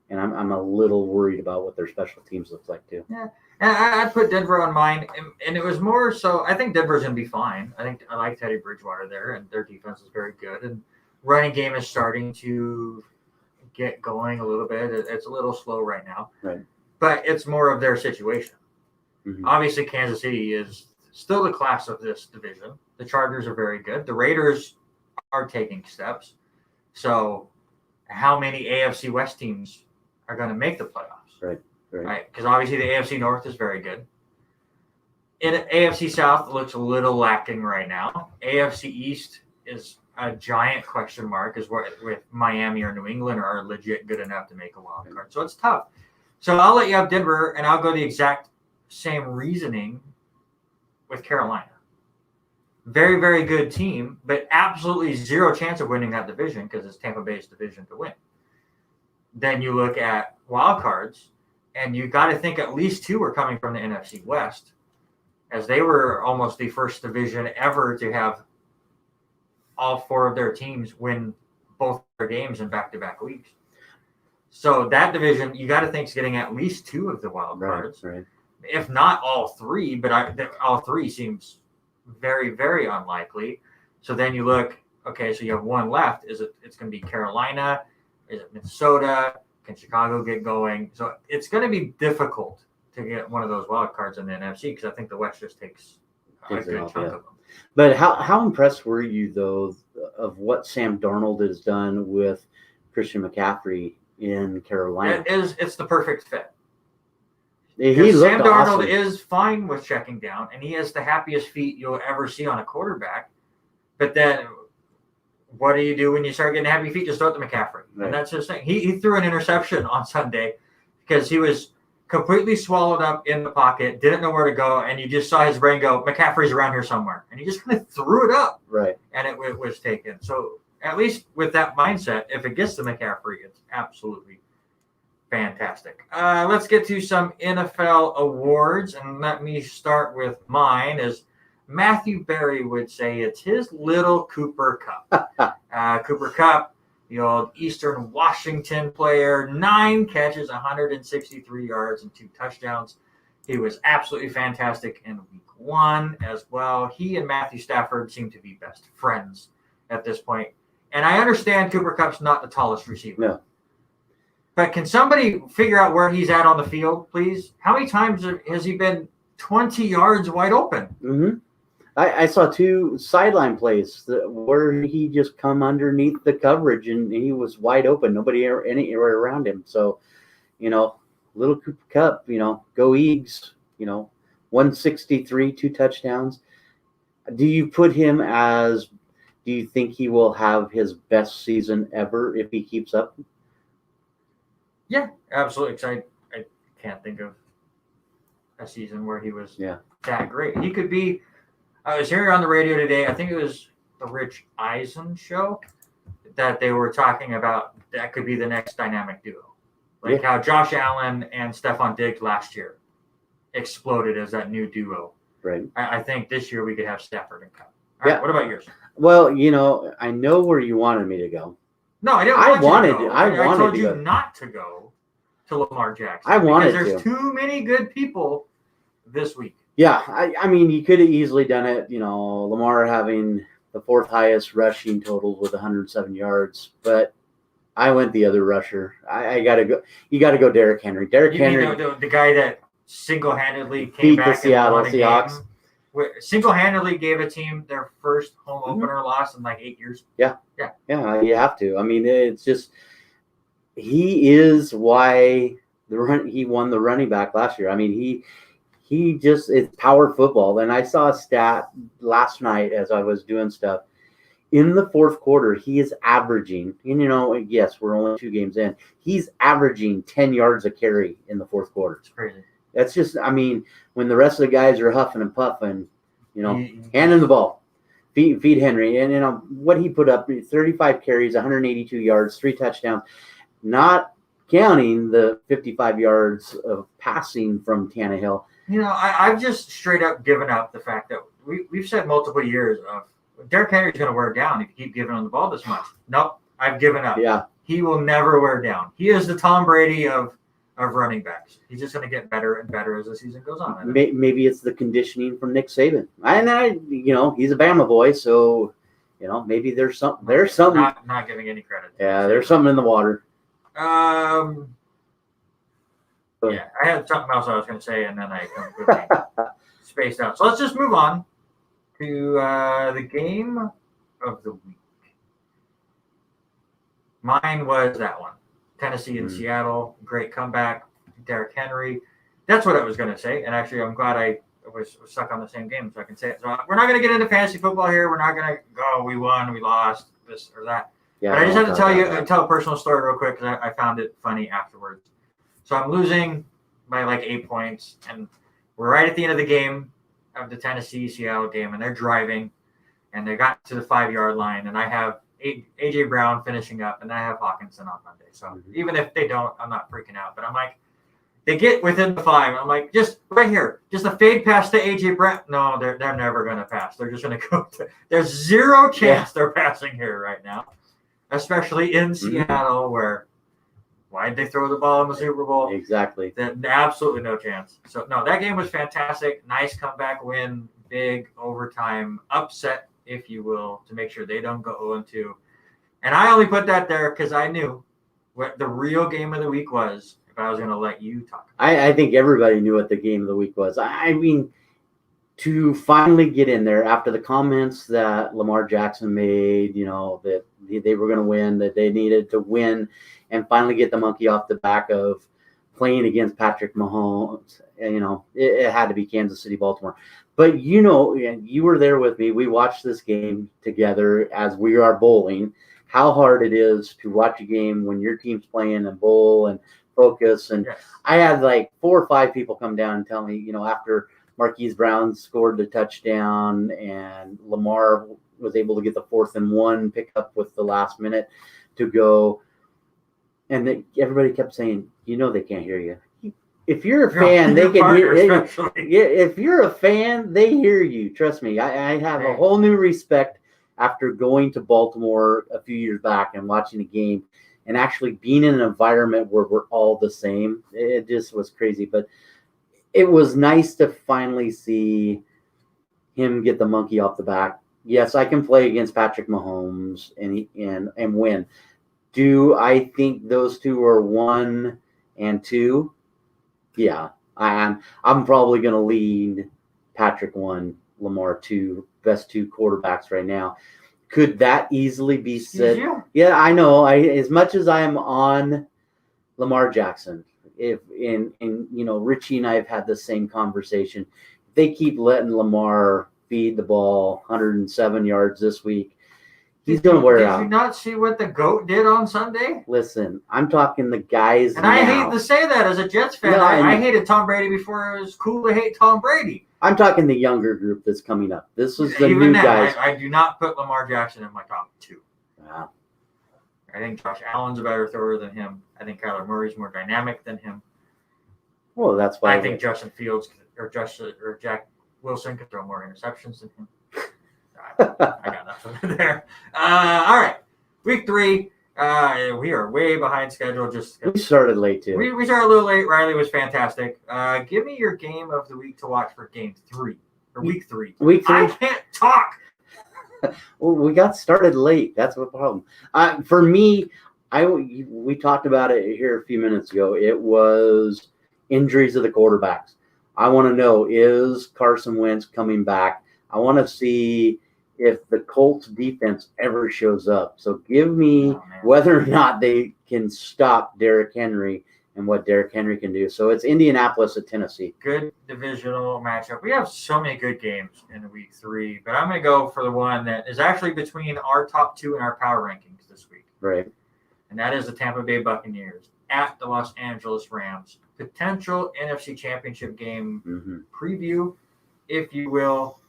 And I'm a little worried about what their special teams look like too. Yeah. And I put Denver on mine, and it was more so I think Denver's going to be fine. I like Teddy Bridgewater there, and their defense is very good. And running game is starting to get going a little bit. It's a little slow right now. Right. But it's more of their situation. Obviously, Kansas City is still the class of this division. The Chargers are very good. The Raiders are taking steps. So how many AFC West teams are going to make the playoffs. Right. Because obviously the AFC North is very good. In AFC South, it looks a little lacking right now. AFC East is a giant question mark, is with Miami or New England are legit good enough to make a wild card. So it's tough. So I'll let you have Denver, and I'll go the exact same reasoning with Carolina. Very, very good team, but absolutely zero chance of winning that division because it's Tampa Bay's division to win. Then you look at wild cards, and you got to think at least two are coming from the NFC West, as they were almost the first division ever to have all four of their teams win both their games in back-to-back weeks. So that division, you got to think is getting at least two of the wild cards, right. If not all three. But all three seems very, very unlikely. So then you look, okay, so you have one left. It's going to be Carolina? Is it Minnesota? Can Chicago get going? So it's going to be difficult to get one of those wild cards in the NFC because I think the West just takes a good chunk of them. But how impressed were you, though, of what Sam Darnold has done with Christian McCaffrey in Carolina? It's the perfect fit. Sam Darnold is fine with checking down, and he has the happiest feet you'll ever see on a quarterback. But then what do you do when you start getting happy feet? Just throw it to McCaffrey. Right. And that's his thing. He threw an interception on Sunday because he was completely swallowed up in the pocket, didn't know where to go, and you just saw his brain go, McCaffrey's around here somewhere. And he just kind of threw it up. Right. And it was taken. So at least with that mindset, if it gets to McCaffrey, it's absolutely fantastic. Let's get to some NFL awards, and let me start with mine. As Matthew Berry would say, it's his little Cooper Kupp. Cooper Kupp, the old Eastern Washington player, 9 catches, 163 yards, and 2 touchdowns. He was absolutely fantastic in week 1 as well. He and Matthew Stafford seem to be best friends at this point. And I understand Cooper Kupp's not the tallest receiver. No. But can somebody figure out where he's at on the field, please? How many times has he been 20 yards wide open? Mm-hmm. I saw 2 sideline plays where he just come underneath the coverage and he was wide open. Nobody anywhere around him. So, little Cooper Kupp, go Eags, 163, 2 touchdowns. Do you think he will have his best season ever if he keeps up? Yeah, absolutely. Because I can't think of a season where he was that great. He could be. I was hearing on the radio today, I think it was the Rich Eisen show, that they were talking about that could be the next dynamic duo. Like how Josh Allen and Stephon Diggs last year exploded as that new duo. Right. I think this year we could have Stafford and Kupp. All right, what about yours? Well, I know where you wanted me to go. No, I didn't want you to go. I told you not to go to Lamar Jackson. I wanted because there's too many good people this week. Yeah, I mean, you could have easily done it. Lamar having the 4th highest rushing total with 107 yards, but I went the other rusher. I gotta go. You got to go Derrick Henry. Derrick Henry, the guy that single-handedly beat came back the Seattle and won a Seahawks. Game, single-handedly gave a team their first home opener loss in like 8 years. Yeah, you have to. I mean, it's just he is why he won the running back last year. I mean, it's power football. And I saw a stat last night as I was doing stuff. In the 4th quarter, he is averaging, and yes, we're only 2 games in. He's averaging 10 yards a carry in the 4th quarter. It's crazy. That's just, I mean, when the rest of the guys are huffing and puffing, hand him the ball. Feed Henry. And, what he put up, 35 carries, 182 yards, 3 touchdowns, not counting the 55 yards of passing from Tannehill. I've just straight up given up the fact that we've said multiple years of Derrick Henry's going to wear down if you keep giving him the ball this much. Nope, I've given up. Yeah. He will never wear down. He is the Tom Brady of running backs. He's just going to get better and better as the season goes on. Maybe it's the conditioning from Nick Saban. He's a Bama boy, so, maybe there's something. Not giving any credit. Yeah, there's something in the water. Yeah, I had something else I was going to say, and then I completely spaced out. So let's just move on to the game of the week. Mine was that one. Tennessee and Seattle, great comeback. Derrick Henry. That's what I was going to say. And actually, I'm glad I was stuck on the same game so I can say it. So we're not going to get into fantasy football here. We're not going to go, we won, we lost, this or that. Yeah, but I just have to tell a personal story real quick because I found it funny afterwards. So I'm losing by like 8 points, and we're right at the end of the game of the Tennessee-Seattle game, and they're driving, and they got to the 5-yard line, and I have A.J. Brown finishing up, and I have Hawkinson on Monday. So even if they don't, I'm not freaking out. But I'm like, they get within the 5. I'm like, just right here, just a fade pass to A.J. Brown. No, they're never going to pass. They're just going to go. There's zero chance they're passing here right now, especially in Seattle where why did they throw the ball in the Super Bowl? Exactly. Absolutely no chance. So, no, that game was fantastic. Nice comeback win, big overtime upset, if you will, to make sure they don't go 0-2. And I only put that there because I knew what the real game of the week was if I was going to let you talk. I think everybody knew what the game of the week was. I mean, to finally get in there after the comments that Lamar Jackson made, that they were going to win, that they needed to win and finally get the monkey off the back of playing against Patrick Mahomes. It had to be Kansas City, Baltimore. But, you were there with me. We watched this game together as we are bowling. How hard it is to watch a game when your team's playing and bowl and focus. And I had like 4 or 5 people come down and tell me, after Marquise Brown scored the touchdown and Lamar was able to get the 4th and 1 pick up with the last minute to go. And everybody kept saying, they can't hear you. If you're a fan, they can hear you. If you're a fan, they hear you. Trust me. I have a whole new respect after going to Baltimore a few years back and watching a game and actually being in an environment where we're all the same. It just was crazy. But it was nice to finally see him get the monkey off the back. Yes, I can play against Patrick Mahomes and win. Do I think those two are 1 and 2? Yeah, I am. I'm probably going to lead Patrick 1, Lamar 2, best 2 quarterbacks right now. Could that easily be said? Yeah, I know. As much as I am on Lamar Jackson, Richie and I have had the same conversation. If they keep letting Lamar feed the ball 107 yards this week, he's going to wear out. Did you not see what the GOAT did on Sunday? Listen, I'm talking the guys and now. I hate to say that as a Jets fan. No, I hated Tom Brady before it was cool to hate Tom Brady. I'm talking the younger group that's coming up. This was the new guys. I do not put Lamar Jackson in my top 2. Wow. I think Josh Allen's a better thrower than him. I think Kyler Murray's more dynamic than him. Well, that's why I think Justin Fields or Jack Wilson could throw more interceptions than him. I got nothing there. All right, week 3. We are way behind schedule. We started late too. We started a little late. Riley was fantastic. Give me your game of the week to watch for game 3 or week 3. Week 3. I can't talk. Well, we got started late. That's the problem. For me, we talked about it here a few minutes ago. It was injuries of the quarterbacks. I want to know, is Carson Wentz coming back? I want to see if the Colts defense ever shows up. So give me whether or not they can stop Derrick Henry and what Derrick Henry can do. So it's Indianapolis at Tennessee. Good divisional matchup. We have so many good games in week 3, but I'm going to go for the one that is actually between our top 2 and our power rankings this week. Right. And that is the Tampa Bay Buccaneers at the Los Angeles Rams. Potential NFC Championship game preview, if you will.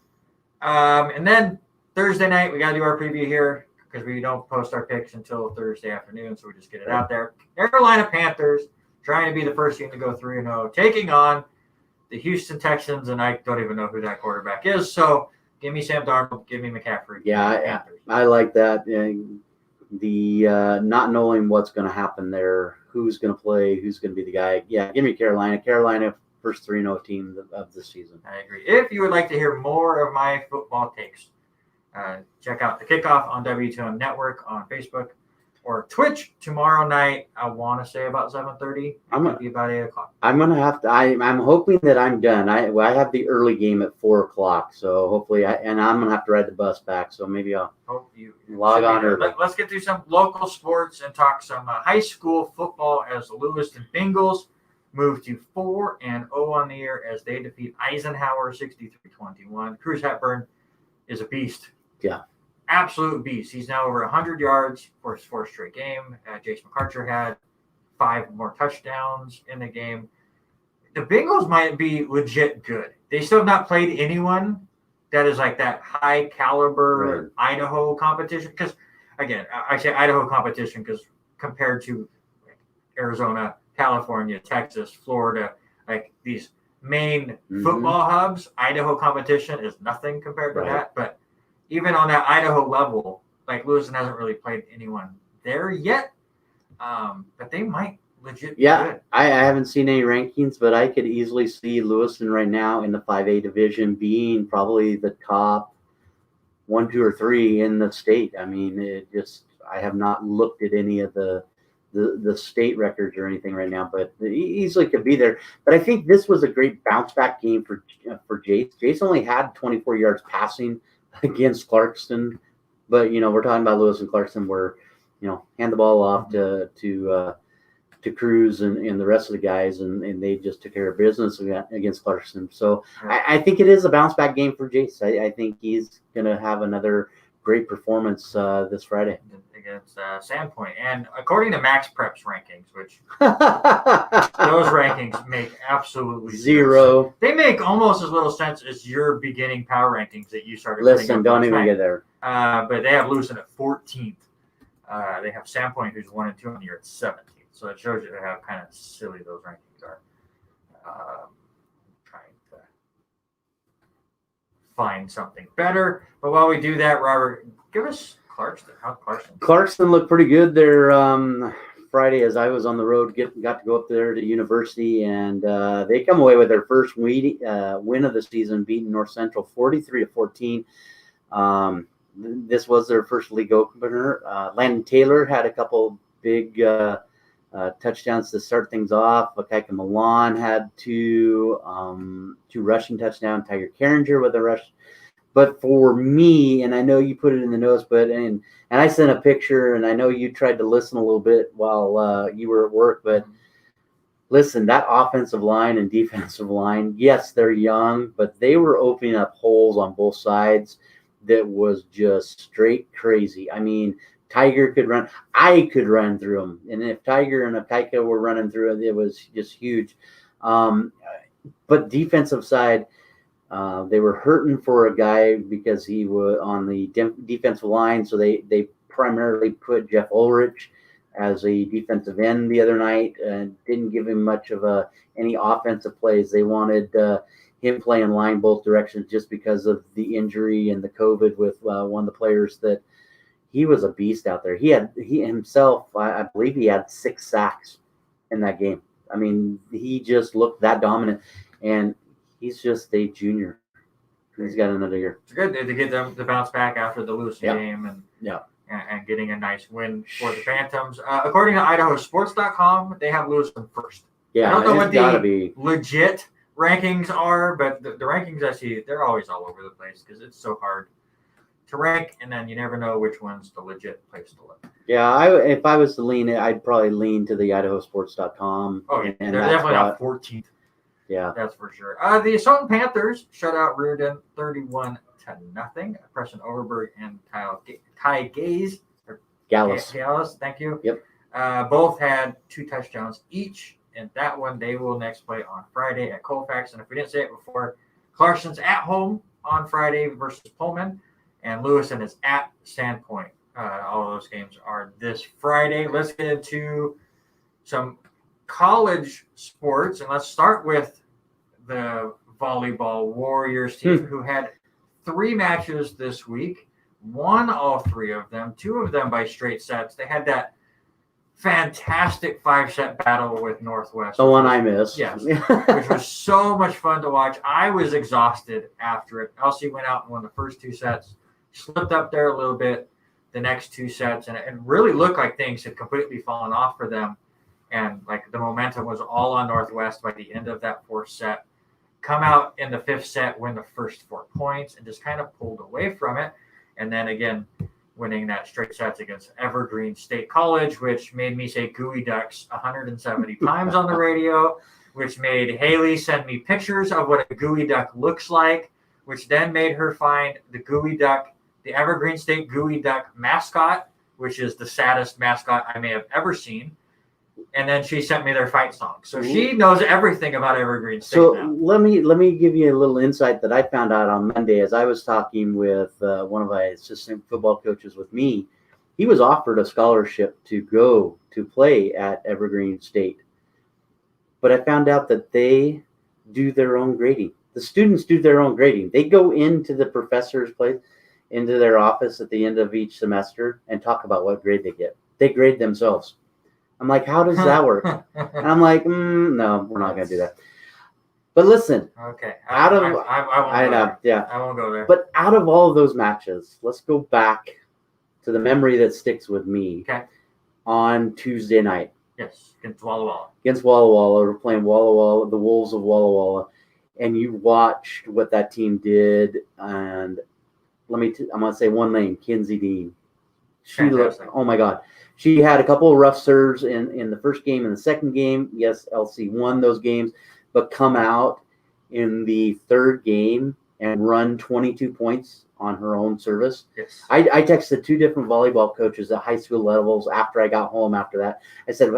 And then Thursday night, we got to do our preview here because we don't post our picks until Thursday afternoon, so we just get it out there. Carolina Panthers trying to be the first team to go 3-0, taking on the Houston Texans, and I don't even know who that quarterback is. So give me Sam Darnold, give me McCaffrey. Yeah, I like that. The not knowing what's going to happen there, who's going to play, who's going to be the guy. Yeah, give me Carolina. Carolina, first 3-0 team of the season. I agree. If you would like to hear more of my football takes, check out the Kickoff on W2M Network on Facebook or Twitch tomorrow night. I want to say about 7:30. Could be about 8 o'clock. I'm gonna have to. I'm hoping that I'm done. I have the early game at 4 o'clock, so hopefully I'm gonna have to ride the bus back. So maybe I'll log on early. Let's get through some local sports and talk some high school football as the Lewiston Bengals move to 4-0 on the year as they defeat Eisenhower 63-21. Cruz Hepburn is a beast. Yeah. Absolute beast. He's now over 100 yards for his fourth straight game. Jace McArcher had 5 more touchdowns in the game. The Bengals might be legit good. They still have not played anyone that is like that high caliber Idaho competition. Because, again, I say Idaho competition because compared to Arizona, California, Texas, Florida, like these main football hubs, Idaho competition is nothing compared to that. But even on that Idaho level, like Lewiston hasn't really played anyone there yet. But they might legit be good. I haven't seen any rankings, but I could easily see Lewiston right now in the 5A division being probably the top 1, 2, or 3 in the state. I mean, I have not looked at any of the state records or anything right now, but it easily could be there. But I think this was a great bounce back game for Jace. Jace only had 24 yards passing against Clarkston, but we're talking about Lewis and Clarkston where hand the ball off to Cruz and the rest of the guys, and they just took care of business against Clarkston. So I think it is a bounce back game for Jace. I think he's gonna have another great performance this Friday against Sandpoint. And according to Max Prep's rankings, which those rankings make absolutely zero sense. They make almost as little sense as your beginning power rankings that you started. Listen, don't even get there. But they have Lewiston at 14th. They have Sandpoint, who's 1 and 2 on the year at 17th. So it shows you how kind of silly those rankings are. Trying to find something better. But while we do that, Robert, give us Clarkston. How's Clarkston? Clarkston looked pretty good there Friday as I was on the road. Got to go up there to University, and they come away with their first win of the season, beating North Central 43-14. This was their first league opener. Landon Taylor had a couple big touchdowns to start things off. Akaika Milan had two rushing touchdowns. Tiger Carringer with a rush. But for me, and I know you put it in the notes, and I sent a picture, and I know you tried to listen a little bit while you were at work, but listen, that offensive line and defensive line, yes, they're young, but they were opening up holes on both sides that was just straight crazy. I mean, Tiger could run. I could run through them. And if Tiger and Akaika were running through it, it was just huge. But defensive side, they were hurting for a guy because he was on the defensive line. So they primarily put Jeff Ulrich as a defensive end the other night and didn't give him much of any offensive plays. They wanted him playing line both directions just because of the injury and the COVID with one of the players that he was a beast out there. He himself, I believe he had 6 sacks in that game. I mean, he just looked that dominant, and he's just a junior. He's got another year. It's good to get them to bounce back after the Lewiston game and getting a nice win for the Phantoms. According to IdahoSports.com, they have Lewiston first. Yeah, I don't know what the legit rankings are, but the rankings I see, they're always all over the place because it's so hard to rank, and then you never know which one's the legit place to look. Yeah, if I was to lean it, I'd probably lean to the IdahoSports.com. Oh, yeah. They're definitely not 14th. Yeah, that's for sure. The Assaulting Panthers shut out Reardon 31-0. Preston Overberg and Ty Gallus, thank you. Yep. Both had 2 touchdowns each, and that one they will next play on Friday at Colfax. And if we didn't say it before, Clarkston's at home on Friday versus Pullman, and Lewiston is at Sandpoint. All of those games are this Friday. Let's get into some college sports, and let's start with the volleyball Warriors team, who had 3 matches this week, won all 3 of them, 2 of them by straight sets. They had that fantastic 5-set battle with Northwest. The one I missed. Yes, which was so much fun to watch. I was exhausted after it. LC went out and won the first 2 sets, slipped up there a little bit, the next two sets, and it really looked like things had completely fallen off for them. And like the momentum was all on Northwest by the end of that fourth set. Come out in the fifth set, win the first 4 points, and just kind of pulled away from it. And then again, winning that straight sets against Evergreen State College, which made me say gooey ducks 170 times on the radio, which made Haley send me pictures of what a gooey duck looks like, which then made her find the gooey duck, the Evergreen State gooey duck mascot, which is the saddest mascot I may have ever seen. And then she sent me their fight song. So she knows everything about Evergreen State now. let me give you a little insight that I found out on Monday as I was talking with one of my assistant football coaches with me. He was offered a scholarship to go to play at Evergreen State. But I found out that they do their own grading. The students do their own grading. They go into the professor's place, into their office at the end of each semester and talk about what grade they get. They grade themselves. I'm like, how does that work? And I'm like, no, we're not going to do that. But listen. Okay. I won't go there. But out of all of those matches, let's go back to the memory that sticks with me. Okay. On Tuesday night. Yes, against Walla Walla. Against Walla Walla. We're playing Walla Walla, the Wolves of Walla Walla. And you watched what that team did. And I'm going to say one name, Kinsey Dean. She looked, oh my God. She had a couple of rough serves in the first game and the second game. Yes, LC won those games, but come out in the third game and run 22 points on her own service. Yes. I texted two different volleyball coaches at high school levels after I got home after that. I said,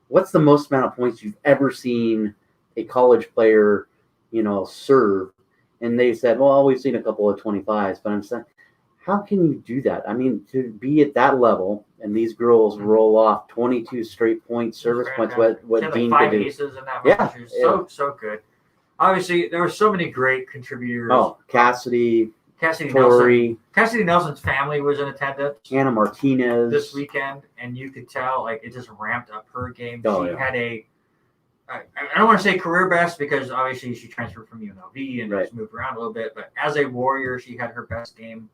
what's the most amount of points you've ever seen a college player, serve? And they said, well, we've seen a couple of 25s, but I'm saying, how can you do that? I mean, to be at that level and these girls roll off 22 straight points, service points, what Dean like 5 could do. aces in that match. So good. Obviously, there were so many great contributors. Oh, Cassidy Tori. Nelson. Cassidy Nelson's family was in attendance. Hannah Martinez. This weekend, and you could tell, like, it just ramped up her game. Oh, she yeah. had I don't want to say career best because obviously she transferred from UNLV and just moved around a little bit, but as a Warrior, she had her best game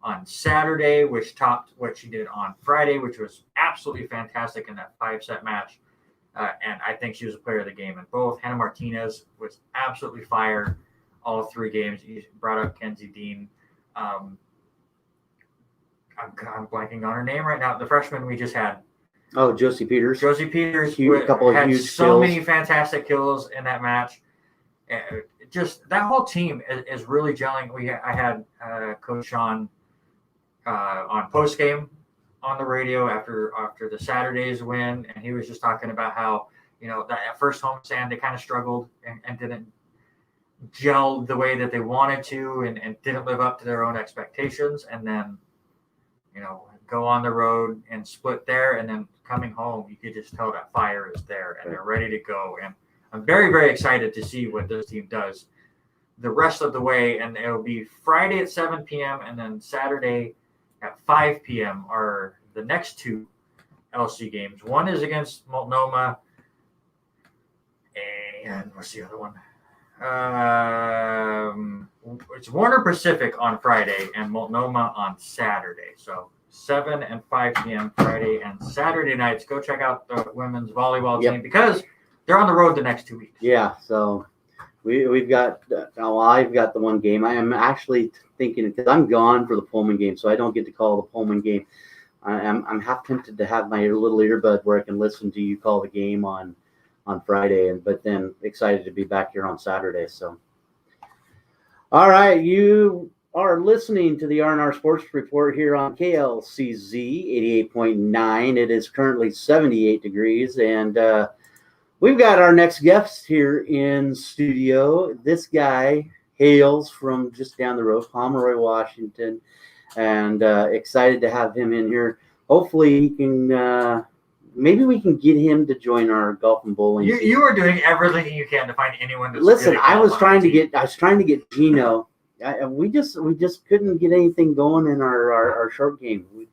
on Saturday, which topped what she did on Friday, which was absolutely fantastic in that 5-set match. And I think she was a player of the game in both. Hannah Martinez was absolutely fire all 3 games. You brought up Kenzie Dean. I'm blanking on her name right now. The freshman we just had. Oh, Josie Peters. Josie Peters a couple of had huge so kills. many fantastic kills in that match. Just that whole team is really gelling. I had Coach Sean on post game on the radio after the Saturday's win, and he was just talking about how that at first homestand they kind of struggled and didn't gel the way that they wanted to, and didn't live up to their own expectations, and then go on the road and split there, and then coming home you could just tell that fire is there and they're ready to go. And I'm very, very excited to see what this team does the rest of the way, and it'll be Friday at 7 p.m. and then Saturday at 5 p.m. are the next 2 LC games. One is against Multnomah, and what's the other one? It's Warner Pacific on Friday and Multnomah on Saturday. So 7 and 5 p.m. Friday and Saturday nights. Go check out the women's volleyball team because they're on the road the next 2 weeks. Yeah, so we've got I've got the one game. I am actually thinking, because I'm gone for the Pullman game, so I don't get to call the Pullman game. I'm half tempted to have my little earbud where I can listen to you call the game on Friday, but then excited to be back here on Saturday. So, all right, you are listening to the R&R Sports Report here on KLCZ 88.9. It is currently 78 degrees, and we've got our next guest here in studio. This guy hails from just down the road, Pomeroy, Washington, and excited to have him in here. Hopefully he can maybe we can get him to join our golf and bowling. You are doing everything you can to find anyone that's Listen, I was trying to get Gino. We just couldn't get anything going in our short game. We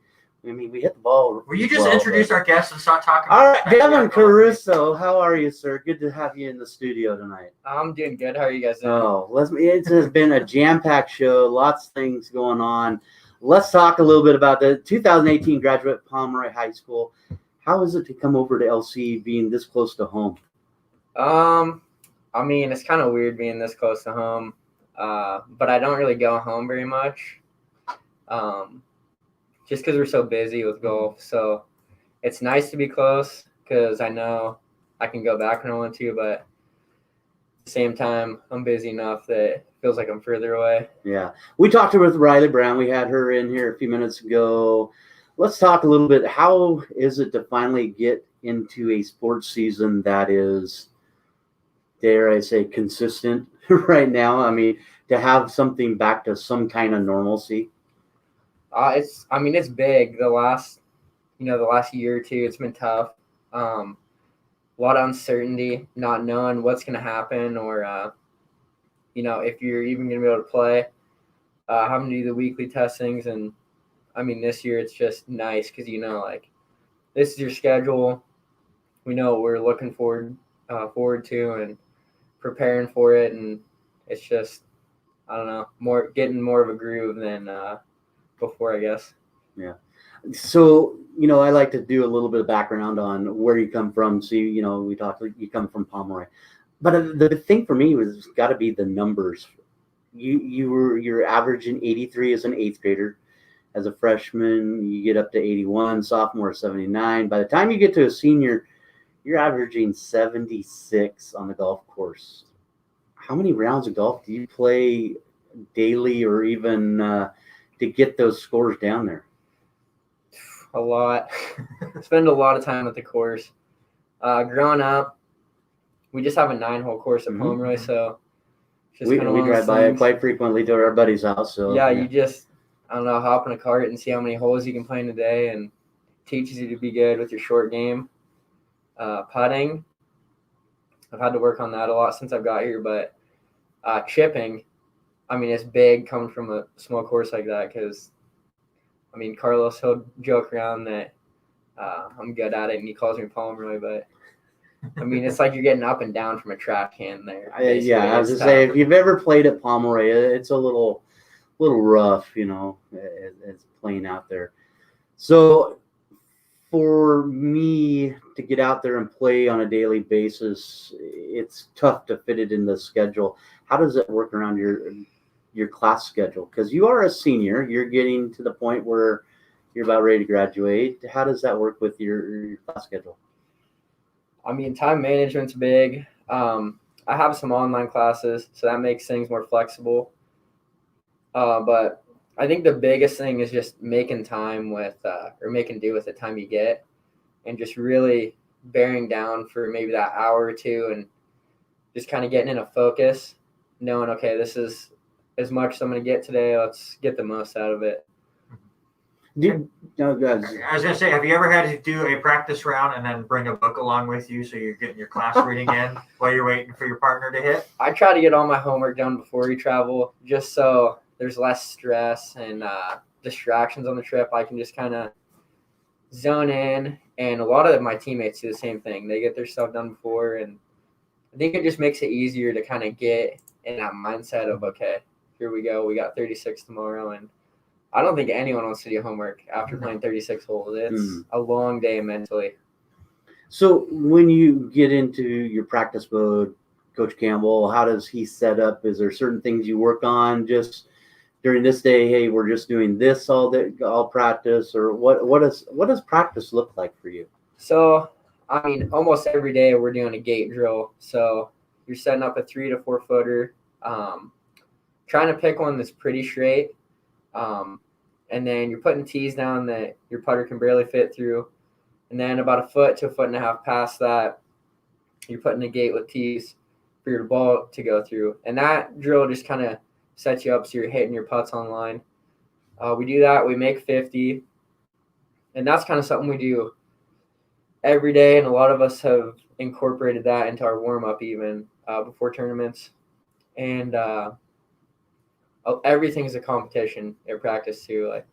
hit the ball. Will you just introduce our guest and start talking? All right, Devin Caruso, how are you, sir? Good to have you in the studio tonight. I'm doing good. How are you guys doing? Oh, it has been a jam-packed show. Lots of things going on. let's talk a little bit about the 2018 graduate Pomeroy High School. How is it to come over to LC being this close to home? I mean, it's kind of weird being this close to home, but I don't really go home very much, just because we're so busy with golf. So it's nice to be close because I know I can go back when I want to, but at the same time, I'm busy enough that it feels like I'm further away. Yeah. We talked with Riley Brown. We had her in here a few minutes ago. Let's talk a little bit. How is it to finally get into a sports season that is, dare I say, consistent right now? I mean, to have something back to some kind of normalcy. It's big. The last year or two, it's been tough. A lot of uncertainty, not knowing what's going to happen or, if you're even going to be able to play, having to do the weekly testings. And I mean, this year it's just nice because, this is your schedule. We know what we're looking forward to and preparing for it. And it's just, I don't know, getting more of a groove than before, I guess. Yeah. So, I like to do a little bit of background on where you come from. So, we talked, you come from Pomeroy. But the thing for me was got to be the numbers. You're averaging 83 as an eighth grader. As a freshman, you get up to 81, sophomore 79. By the time you get to a senior, you're averaging 76 on the golf course. How many rounds of golf do you play daily or even to get those scores down there? A lot. Spend a lot of time at the course. Growing up, we just have a 9-hole course at Pomeroy, so we drive by it quite frequently to our buddy's house. So yeah, you just, I don't know, hop in a cart and see how many holes you can play in a day, and teaches you to be good with your short game. Putting, I've had to work on that a lot since I've got here, but chipping, I mean, it's big coming from a small course like that because, I mean, Carlos, he'll joke around that I'm good at it and he calls me Pomeroy, but I mean, it's like you're getting up and down from a trash can there. Yeah, I was going to say, if you've ever played at Pomeroy, it's a little rough, it's playing out there. So for me to get out there and play on a daily basis, it's tough to fit it in the schedule. How does it work around your class schedule? Because you are a senior, you're getting to the point where you're about ready to graduate. How does that work with your class schedule? I mean, time management's big. I have some online classes, so that makes things more flexible. But I think the biggest thing is just making time with, or making do with the time you get, and just really bearing down for maybe that hour or two, and just kind of getting in a focus, knowing, okay, this is as much as I'm going to get today. Let's get the most out of it. I was going to say, have you ever had to do a practice round and then bring a book along with you so you're getting your class reading in while you're waiting for your partner to hit? I try to get all my homework done before we travel, just so there's less stress and distractions on the trip. I can just kind of zone in, and a lot of my teammates do the same thing. They get their stuff done before, and I think it just makes it easier to kind of get in that mindset of, okay, here we go. We got 36 tomorrow, and I don't think anyone wants to do homework after playing 36 holes. It's a long day mentally. So when you get into your practice mode, Coach Campbell, how does he set up? Is there certain things you work on just during this day? Hey, we're just doing this all day, all practice, or what does practice look like for you? So, I mean, almost every day we're doing a gate drill. So you're setting up a 3 to 4 footer, trying to pick one that's pretty straight. And then you're putting tees down that your putter can barely fit through. And then about a foot to a foot and a half past that, you're putting a gate with tees for your ball to go through. And that drill just kind of sets you up so you're hitting your putts on line. We do that. We make 50. And that's kind of something we do every day. And a lot of us have incorporated that into our warm-up even before tournaments. And everything's a competition at practice too. Like,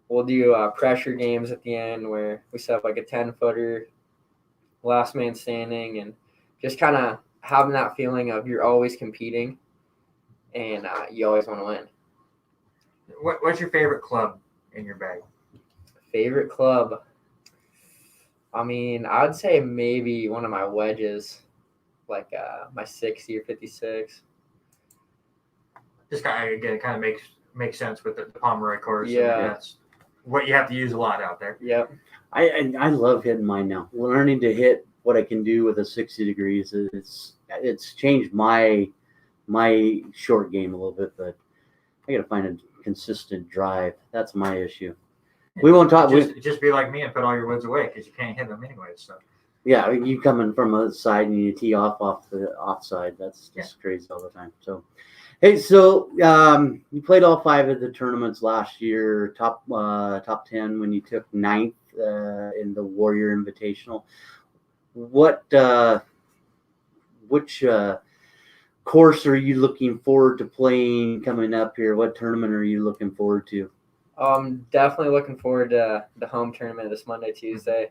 we'll do pressure games at the end where we set up like a 10-footer, last man standing, and just kind of having that feeling of you're always competing and you always want to win. What's your favorite club in your bag? Favorite club? I mean, I would say maybe one of my wedges, like my 60 or 56. This guy, again, it kind of makes sense with the Pomeroy course. Yeah. And that's what you have to use a lot out there. Yep. I love hitting mine now. Learning to hit what I can do with a 60 degrees, it's changed my short game a little bit, but I got to find a consistent drive. That's my issue. We won't talk. Just be like me and put all your woods away because you can't hit them anyway. So yeah, you coming from a side and you tee off the offside. That's just crazy all the time. So, hey, so you played all 5 of the tournaments last year. Top 10 when you took 9th in the Warrior Invitational. Which course are you looking forward to playing coming up here? What tournament are you looking forward to? I'm definitely looking forward to the home tournament this Monday, Tuesday.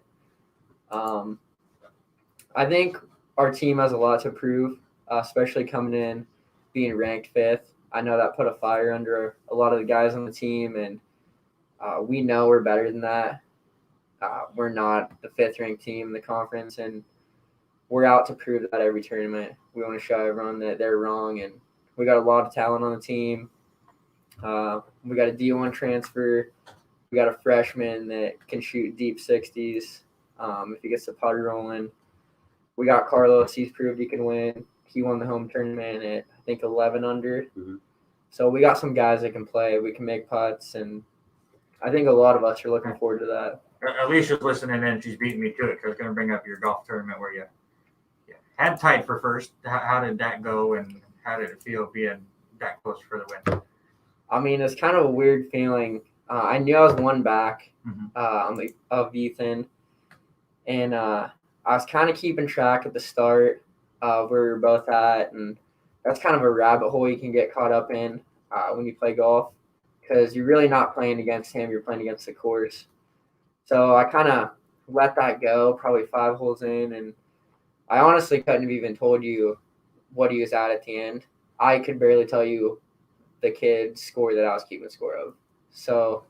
I think our team has a lot to prove, especially coming in being ranked 5th. I know that put a fire under a lot of the guys on the team, and we know we're better than that. We're not the 5th ranked team in the conference, and we're out to prove that every tournament. We want to show everyone that they're wrong, and we got a lot of talent on the team. We got a D1 transfer. We got a freshman that can shoot deep 60s if he gets the putter rolling. We got Carlos. He's proved he can win. He won the home tournament at, I think, 11 under. Mm-hmm. So we got some guys that can play. We can make putts, and I think a lot of us are looking forward to that. Alicia's listening in. She's beating me to it because I was going to bring up your golf tournament where you had tied for first. How did that go, and how did it feel being that close for the win? I mean, it's kind of a weird feeling. I knew I was one back of Ethan, and I was kind of keeping track at the start of where we were both at, and that's kind of a rabbit hole you can get caught up in when you play golf because you're really not playing against him. You're playing against the course. So I kind of let that go probably 5 holes in, and I honestly couldn't have even told you what he was at the end. I could barely tell you the kid's score that I was keeping score of. So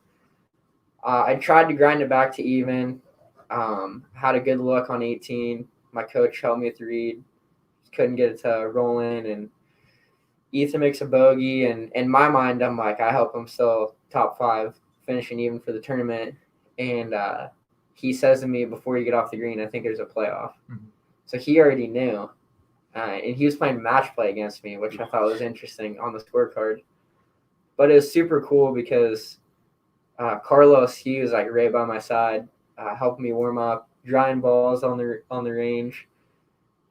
I tried to grind it back to even. Had a good look on 18. My coach helped me with the read. Couldn't get it to roll in, and Ethan makes a bogey. And in my mind, I'm like, I hope I'm still top 5, finishing even for the tournament. And he says to me before you get off the green, I think there's a playoff. Mm-hmm. So he already knew. And he was playing match play against me, which I thought was interesting on the scorecard. But it was super cool because Carlos, he was like right by my side, helping me warm up, drying balls on the range.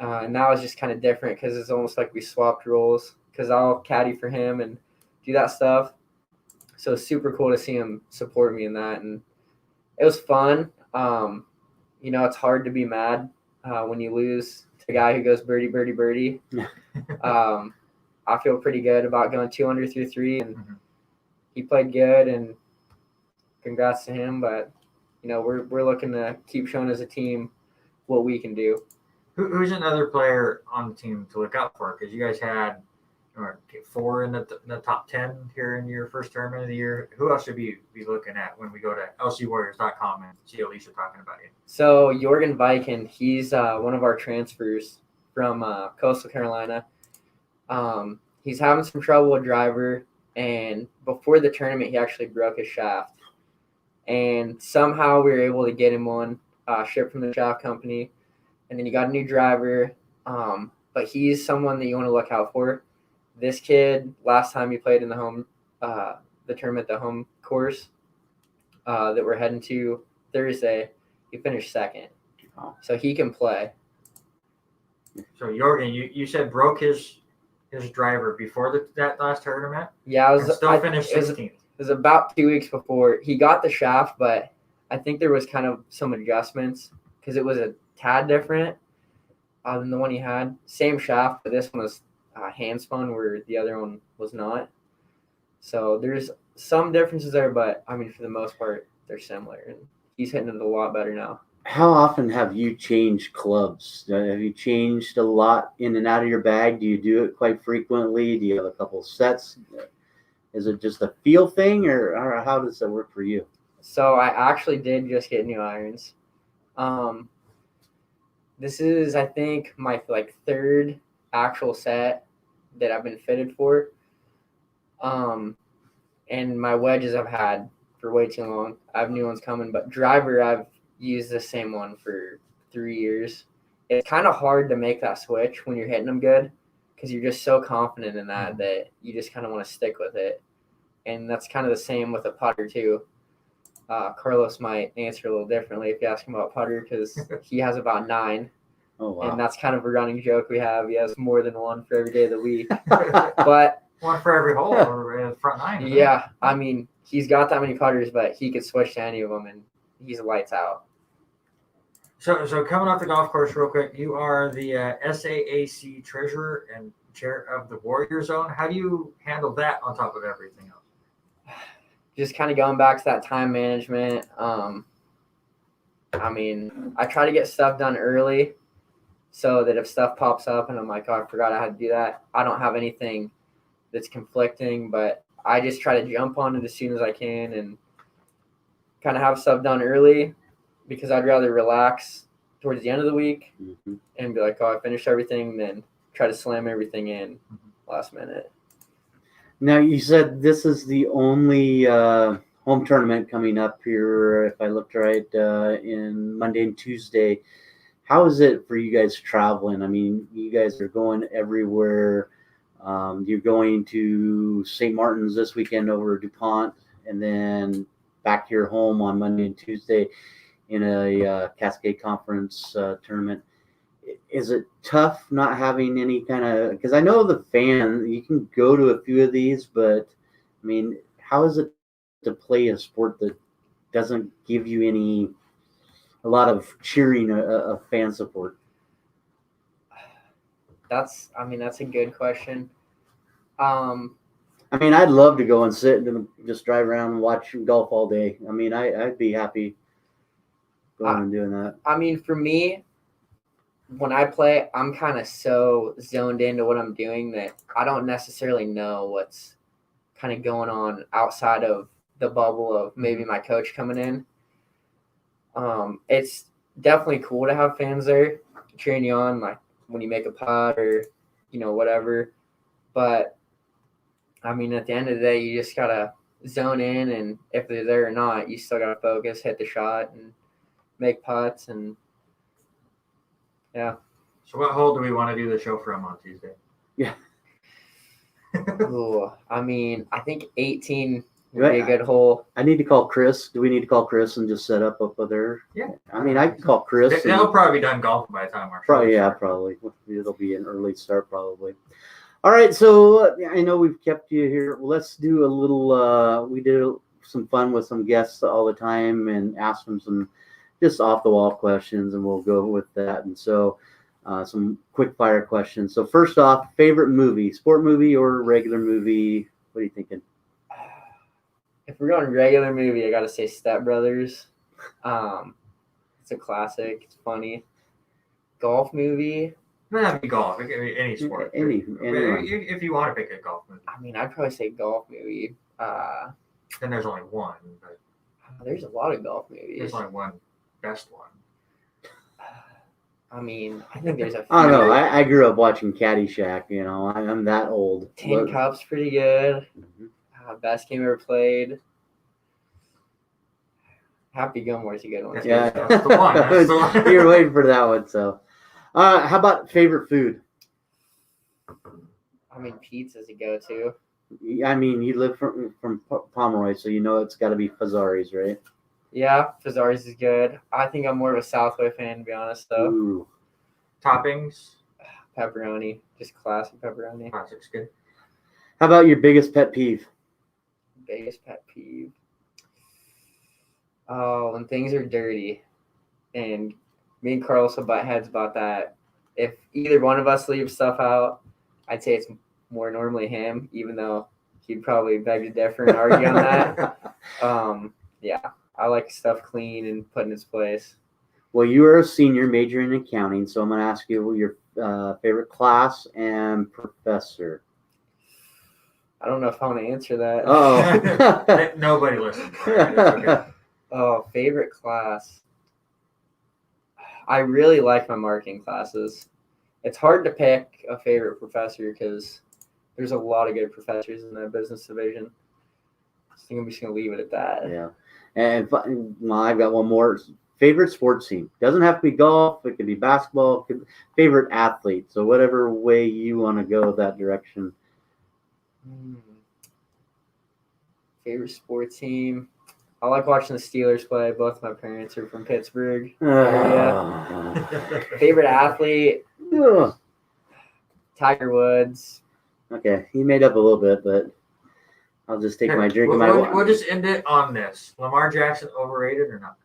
And that was just kind of different because it's almost like we swapped roles because I'll caddy for him and do that stuff. So it's super cool to see him support me in that. And it was fun. It's hard to be mad when you lose to a guy who goes birdie, birdie, birdie. I feel pretty good about going 2 under through 3, and he played good, and congrats to him. But, we're looking to keep showing as a team what we can do. Who's another player on the team to look out for? Because you guys had 4 in the top 10 here in your first tournament of the year. Who else should we be looking at when we go to lcwarriors.com and see Alicia talking about you? So Jorgen Viken, he's one of our transfers from Coastal Carolina. He's having some trouble with driver, and before the tournament, he actually broke his shaft. And somehow we were able to get him one shipped from the shaft company, and then he got a new driver. But he's someone that you want to look out for. This kid, last time he played in the tournament, the home course that we're heading to Thursday, he finished 2nd. Oh. So he can play. So Jorgen, you said broke his driver before that last tournament? Yeah, I finished 16th. It was about 2 weeks before. He got the shaft, but I think there was kind of some adjustments because it was a tad different than the one he had. Same shaft, but this one was hand spun where the other one was not. So there's some differences there, but I mean, for the most part, they're similar. And he's hitting it a lot better now. How often have you changed clubs? Have you changed a lot in and out of your bag? Do you do it quite frequently? Do you have a couple sets? Is it just a feel thing, or how does that work for you? So I actually did just get new irons. This is, I think, my third actual set that I've been fitted for. And my wedges I've had for way too long. I have new ones coming, but driver, I've used the same one for 3 years. It's kind of hard to make that switch when you're hitting them good because you're just so confident in that you just kind of want to stick with it. And that's kind of the same with a putter too. Carlos might answer a little differently if you ask him about putter because he has about 9. Oh, wow. And that's kind of a running joke we have. He has more than one for every day of the week. But one for every hole or front 9. Yeah, I mean, he's got that many putters, but he could switch to any of them, and he's lights out. So coming off the golf course real quick, you are the SAAC treasurer and chair of the Warrior Zone. How do you handle that on top of everything else? Just kind of going back to that time management. I mean, I try to get stuff done early so that if stuff pops up and I'm like, oh, I forgot I had to do that, I don't have anything that's conflicting, but I just try to jump on it as soon as I can and kind of have stuff done early because I'd rather relax towards the end of the week and be like, oh, I finished everything, then try to slam everything in last minute. Now, you said this is the only home tournament coming up here, if I looked right, in Monday and Tuesday. How is it for you guys traveling? I mean, you guys are going everywhere. You're going to St. Martin's this weekend over DuPont, and then back to your home on Monday and Tuesday in a Cascade Conference tournament. Is it tough not having any kind of – because I know the fan, you can go to a few of these, but, I mean, how is it to play a sport that doesn't give you a lot of cheering of fan support? That's a good question. I mean, I'd love to go and sit and just drive around and watch golf all day. I mean, I'd be happy going and doing that. I mean, for me, when I play, I'm kind of so zoned into what I'm doing that I don't necessarily know what's kind of going on outside of the bubble of maybe my coach coming in. It's definitely cool to have fans there cheering you on, like when you make a putt or, whatever. But, I mean, at the end of the day, you just got to zone in, and if they're there or not, you still got to focus, hit the shot, and make putts, and yeah. So what hole do we want to do the show from on Tuesday? Yeah. Ooh, I mean, I think 18 would be a good hole. I need to call Chris. Do we need to call Chris and just set up there? Yeah. I mean, I can call Chris. They'll probably be done golfing by the time our show. Probably. It'll be an early start probably. All right, so I know we've kept you here. Let's do a little we did some fun with some guests all the time and ask them some just off-the-wall questions, and we'll go with that. And so some quick-fire questions. So first off, favorite movie, sport movie or regular movie? What are you thinking? If we're going regular movie, I got to say Step Brothers. It's a classic. It's funny. Golf movie. It doesn't have to be golf. It can be any sport. If you want to pick a golf movie. I mean, I'd probably say golf movie. Then there's only one. But there's a lot of golf movies. There's only one best one. I mean, I think there's a few. I don't know. I grew up watching Caddyshack. I'm that old. Tin Cup's pretty good. Best game ever played. Happy Gilmore's a good one. Yeah, that's the one. That's the one. You were waiting for that one. So, how about favorite food? I mean, pizza's a go-to. I mean, you live from Pomeroy, so it's got to be Fazari's, right? Yeah, Fazari's is good. I think I'm more of a Southway fan, to be honest, though. Ooh. Toppings? Pepperoni. Just classic pepperoni. Classic's good. How about your biggest pet peeve? Biggest pet peeve? Oh, when things are dirty. And me and Carlos will butt heads about that. If either one of us leaves stuff out, I'd say it's more normally him, even though he'd probably beg to differ and argue on that. Yeah, I like stuff clean and put in its place. Well, you are a senior major in accounting, so I'm going to ask you your favorite class and professor. I don't know if I want to answer that. Oh. Nobody listens. It's okay. Oh, favorite class. I really like my marketing classes. It's hard to pick a favorite professor because there's a lot of good professors in the business division. I think I'm just going to leave it at that. Yeah. And well, I've got one more. Favorite sports team. Doesn't have to be golf. It could be basketball. Favorite athlete. So whatever way you want to go that direction. Favorite sports team. I like watching the Steelers play. Both my parents are from Pittsburgh area. Favorite athlete. Tiger Woods. Okay, he made up a little bit, but I'll just take my drink. We'll just end it on this. Lamar Jackson overrated or not?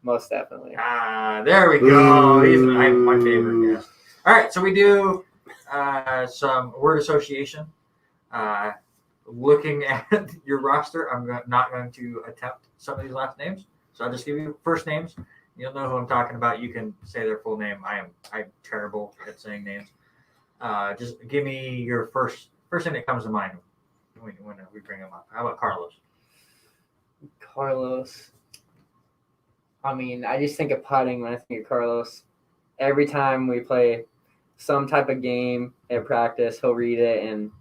Most definitely. There we go. He's my favorite guest. All right, so we do some word association. Looking at your roster, I'm not going to attempt some of these last names. So I'll just give you first names. You'll know who I'm talking about. You can say their full name. I'm terrible at saying names. Just give me your first thing that comes to mind when we bring them up. How about Carlos? Carlos. I mean, I just think of putting when I think of Carlos. Every time we play some type of game at practice, he'll read it, and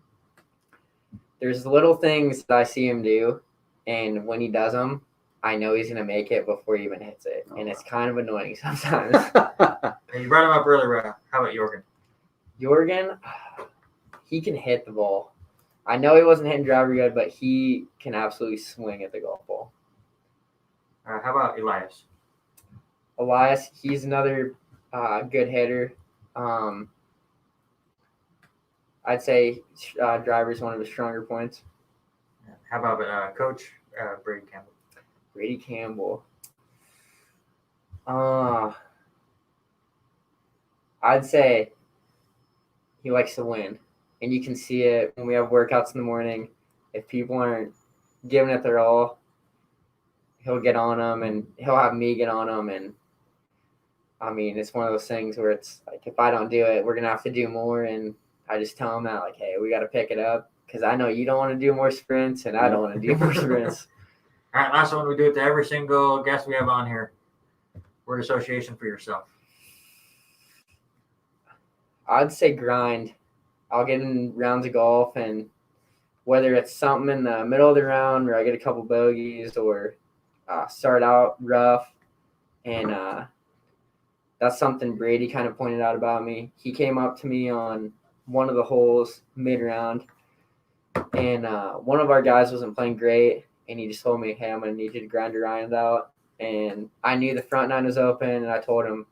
there's little things that I see him do, and when he does them, I know he's going to make it before he even hits it, and it's kind of annoying sometimes. You brought him up earlier. How about Jorgen? Jorgen, he can hit the ball. I know he wasn't hitting driver good, but he can absolutely swing at the golf ball. How about Elias? Elias, he's another good hitter. I'd say driver is one of his stronger points. How about Coach Braden Campbell? Brady Campbell. I'd say he likes to win. And you can see it when we have workouts in the morning. If people aren't giving it their all, he'll get on them, and he'll have me get on them. And, I mean, it's one of those things where it's like, if I don't do it, we're going to have to do more. And I just tell him that, like, hey, we got to pick it up because I know you don't want to do more sprints, and I don't want to do more sprints. All right, last one. We do it to every single guest we have on here. Word association for yourself. I'd say grind. I'll get in rounds of golf, and whether it's something in the middle of the round where I get a couple bogeys or start out rough, and that's something Brady kind of pointed out about me. He came up to me on one of the holes mid-round, and one of our guys wasn't playing great, and he just told me, hey, I'm going to need you to grind your irons out. And I knew the front nine was open, and I told him,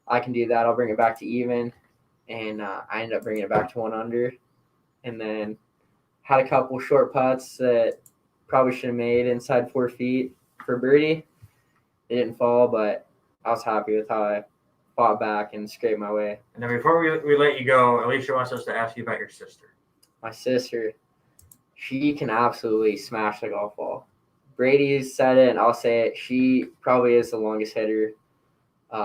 I can do that. I'll bring it back to even. And I ended up bringing it back to 1 under. And then had a couple short putts that probably should have made inside 4 feet for birdie. It didn't fall, but I was happy with how I fought back and scraped my way. And then before we let you go, Alicia wants us to ask you about your sister. My sister, she can absolutely smash the golf ball. Brady said it, and I'll say it. She probably is the longest hitter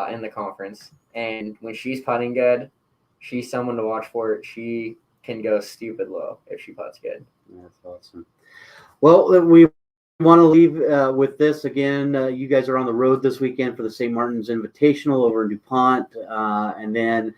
in the conference. And when she's putting good, she's someone to watch for. She can go stupid low if she putts good. That's awesome. Well, we want to leave with this again. You guys are on the road this weekend for the St. Martin's Invitational over in DuPont, and then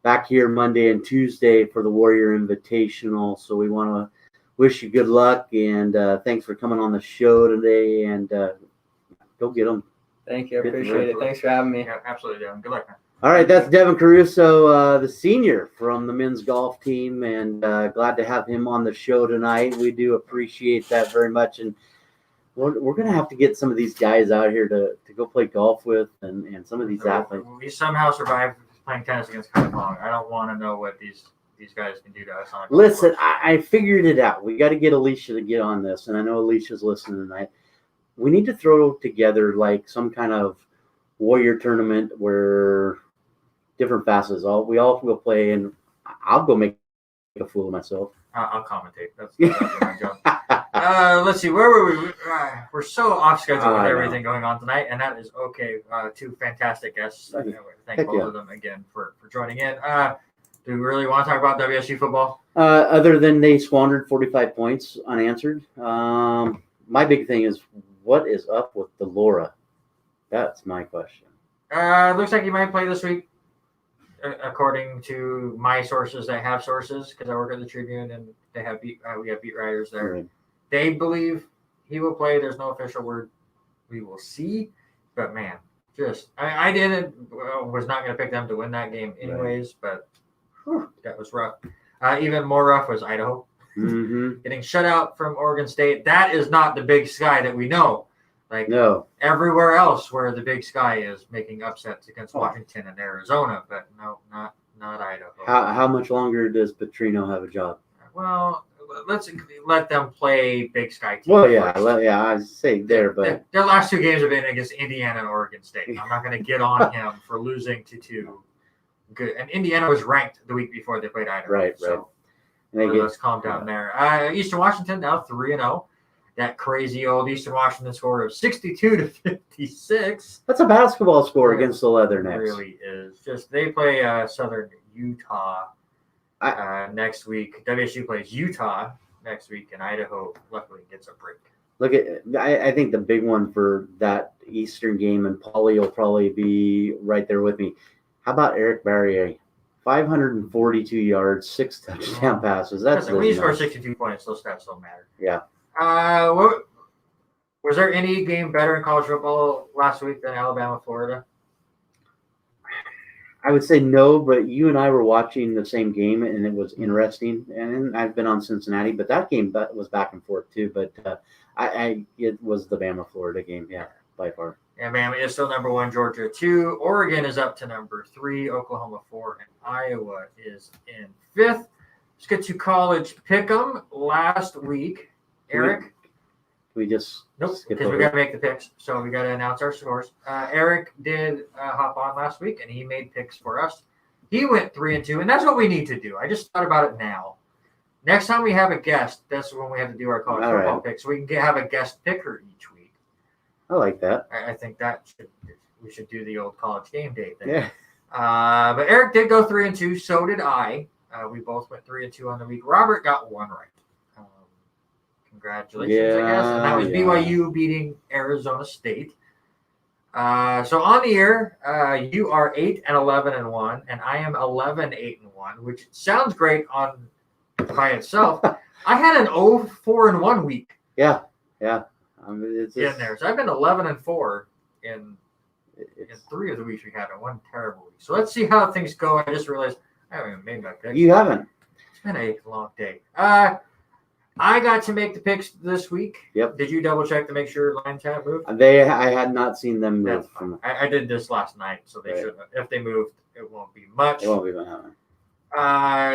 back here Monday and Tuesday for the Warrior Invitational. So we want to wish you good luck, and thanks for coming on the show today, and go get them. Thank you. I appreciate it. Thanks for having me. Yeah, absolutely, Devin. Good luck, man. All right, that's Devin Caruso, the senior from the men's golf team, and glad to have him on the show tonight. We do appreciate that very much, and we're going to have to get some of these guys out here to go play golf with, and some of these athletes. We somehow survived playing tennis against Kyle Long. I don't want to know what these guys can do to us. Listen, I figured it out. We got to get Alicia to get on this, and I know Alicia's listening tonight. We need to throw together like some kind of warrior tournament where different facets. We all will play, and I'll go make a fool of myself. I'll commentate. That's my job. Let's see. Where were we? We're so off schedule with everything going on tonight, and that is okay. 2 fantastic guests. Thank both of them again for joining in. Do we really want to talk about WSU football? Other than they squandered 45 points unanswered. My big thing is, what is up with Delora? That's my question. Looks like he might play this week, according to my sources that have sources, because I work at the Tribune and we have beat writers there. Right. They believe he will play. There's no official word. We will see. But man, I was not going to pick them to win that game anyways, but that was rough. Even more rough was Idaho. Mm-hmm. Getting shut out from Oregon State. That is not the Big Sky that we know. Like No. everywhere else where the Big Sky is making upsets against Washington and Arizona, but no, not Idaho. How much longer does Petrino have a job? Well, let's let them play Big Sky teams. Well, yeah, first. I say there, but Their last two games have been against Indiana and Oregon State. I'm not going to get on him for losing to two good. And Indiana was ranked the week before they played Idaho. Right. So And let's calm down there. Eastern Washington now 3-0. That crazy old Eastern Washington score of 62-56. that's a basketball score Yeah, against the Leathernecks. It really is. Just they play Southern Utah next week. WSU plays Utah next week, and Idaho luckily gets a break. Look at, I think the big one for that Eastern game, and Paulie will probably be right there with me. How about Eric Barrier? 542 yards, 6 touchdown passes. That's Listen, when you score 62 points, those stats don't matter. Yeah. Was there any game better in college football last week than Alabama, Florida? I would say no, but you and I were watching the same game, and it was interesting. And I've been on Cincinnati, but that game was back and forth too. But it was the Bama Florida game, yeah, by far. Yeah, Bama is still number 1, Georgia 2. Oregon is up to number 3, Oklahoma 4, and Iowa is in 5th. Let's get to college pick'em last week. Eric? We just Nope, skip because we over. got to make the picks, so we got to announce our scores. Eric did hop on last week, and he made picks for us. He went 3-2, and that's what we need to do. I just thought about it now. Next time we have a guest, that's when we have to do our college All football right. picks. So we can have a guest picker each week. I like that. I think we should do the old college game day thing. Yeah. But Eric did go 3-2. So did I. We both went 3-2 on the week. Robert got 1 right. Congratulations, I guess. And that was Yeah. BYU beating Arizona State. So on the year, you are 8-11-1, and I am 11-8-1, which sounds great by itself. I had an 0-4-1 week. Yeah. It's in there. So I've been 11-4 in 3 of the weeks we had, and 1 terrible week. So let's see how things go. I just realized I haven't even made my picks. You haven't. It's been a long day. I got to make the picks this week. Yep. Did you double check to make sure lines have moved? I had not seen them move That's from. I did this last night, so they should. If they moved, it won't be much. It won't be happening.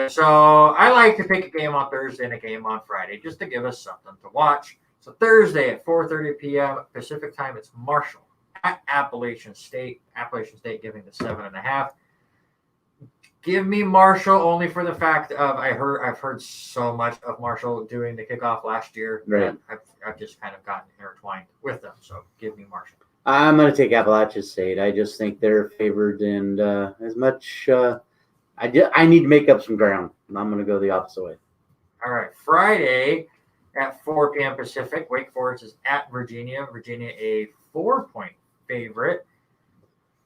So I like to pick a game on Thursday and a game on Friday just to give us something to watch. So Thursday at 4:30 p.m. Pacific time, it's Marshall at Appalachian State. Appalachian State giving the 7.5. Give me Marshall only for the fact of I've heard so much of Marshall doing the kickoff last year. Right. I've just kind of gotten intertwined with them. So give me Marshall. I'm going to take Appalachian State. I just think they're favored, and as much I need to make up some ground. I'm going to go the opposite way. All right. Friday at 4 p.m. Pacific, Wake Forest is at Virginia. Virginia a 4-point favorite.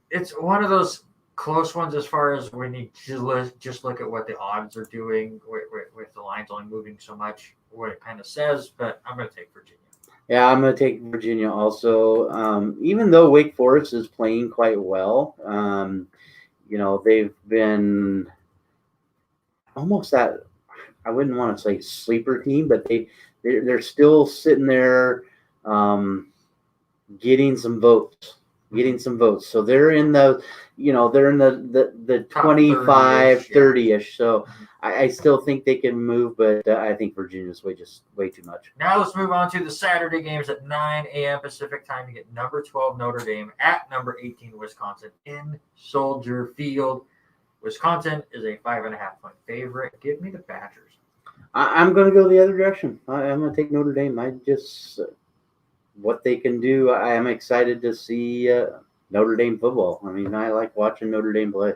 It's one of those close ones as far as when you just look at what the odds are doing with the lines only moving so much, what it kind of says, but I'm going to take Virginia. Yeah, I'm going to take Virginia also. Even though Wake Forest is playing quite well, they've been almost that, I wouldn't want to say sleeper team, but they're still sitting there getting some votes. So they're in the 25, 30-ish. So I still think they can move, but I think Virginia's way too much. Now let's move on to the Saturday games at 9 a.m. Pacific time. You get number 12 Notre Dame at number 18 Wisconsin in Soldier Field. Wisconsin is a 5.5-point favorite. Give me the Badgers. I'm going to go the other direction. I'm going to take Notre Dame. What they can do. I am excited to see Notre Dame football. I mean, I like watching Notre Dame play.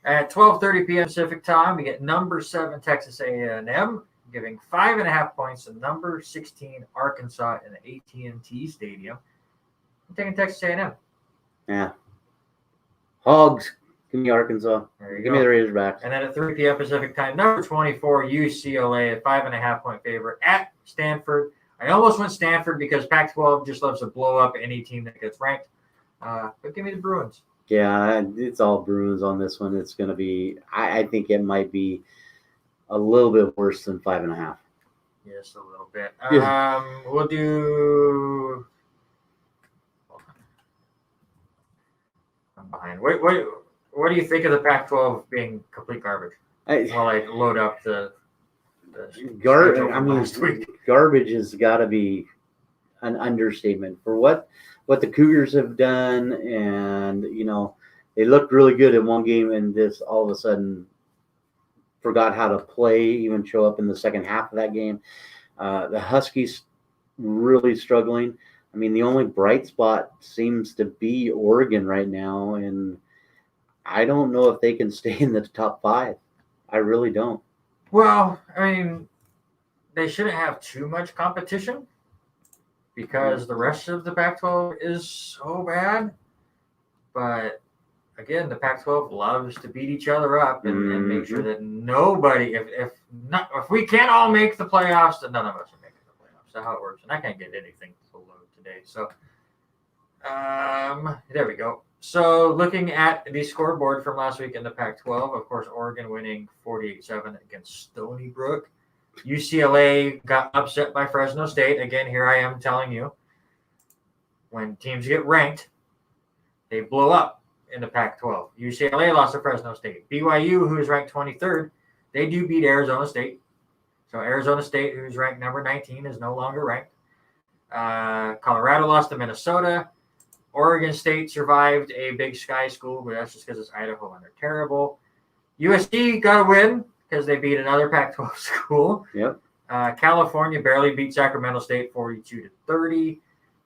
At 12:30 p.m. Pacific time, we get number 7 Texas A&M giving 5.5 points to number 16 Arkansas in the AT&T Stadium. I'm taking Texas A&M. Yeah. Hogs. Give me Arkansas. Give me the Razorbacks. And then at 3 p.m. Pacific time, number 24 UCLA, a 5.5 point favorite at Stanford. I almost went Stanford because Pac-12 just loves to blow up any team that gets ranked. But give me the Bruins. Yeah, it's all Bruins on this one. It's going to be, I think it might be a little bit worse than 5.5. Yes, a little bit. Yeah. We'll do. I'm behind. What do you think of the Pac-12 being complete garbage? While I load up the last week. Garbage has got to be an understatement for what the Cougars have done, and they looked really good in one game, and this all of a sudden forgot how to play, even show up in the second half of that game. The Huskies really struggling. I mean, the only bright spot seems to be Oregon right now, and I don't know if they can stay in the top 5. I really don't. Well, I mean, they shouldn't have too much competition because the rest of the Pac-12 is so bad. But again, the Pac-12 loves to beat each other up and make sure that nobody, if we can't all make the playoffs, then none of us are making the playoffs. That's how it works. And I can't get anything to load today. So there we go. So looking at the scoreboard from last week in the Pac-12, of course, Oregon winning 48-7 against Stony Brook. UCLA got upset by Fresno State. Again, here I am telling you, when teams get ranked, they blow up in the Pac-12. UCLA lost to Fresno State. BYU, who is ranked 23rd, they do beat Arizona State. So Arizona State, who's ranked number 19, is no longer ranked. Colorado lost to Minnesota. Oregon State survived a Big Sky school, but that's just because it's Idaho and they're terrible. USC got a win because they beat another Pac-12 school. Yep. California barely beat Sacramento State 42-30.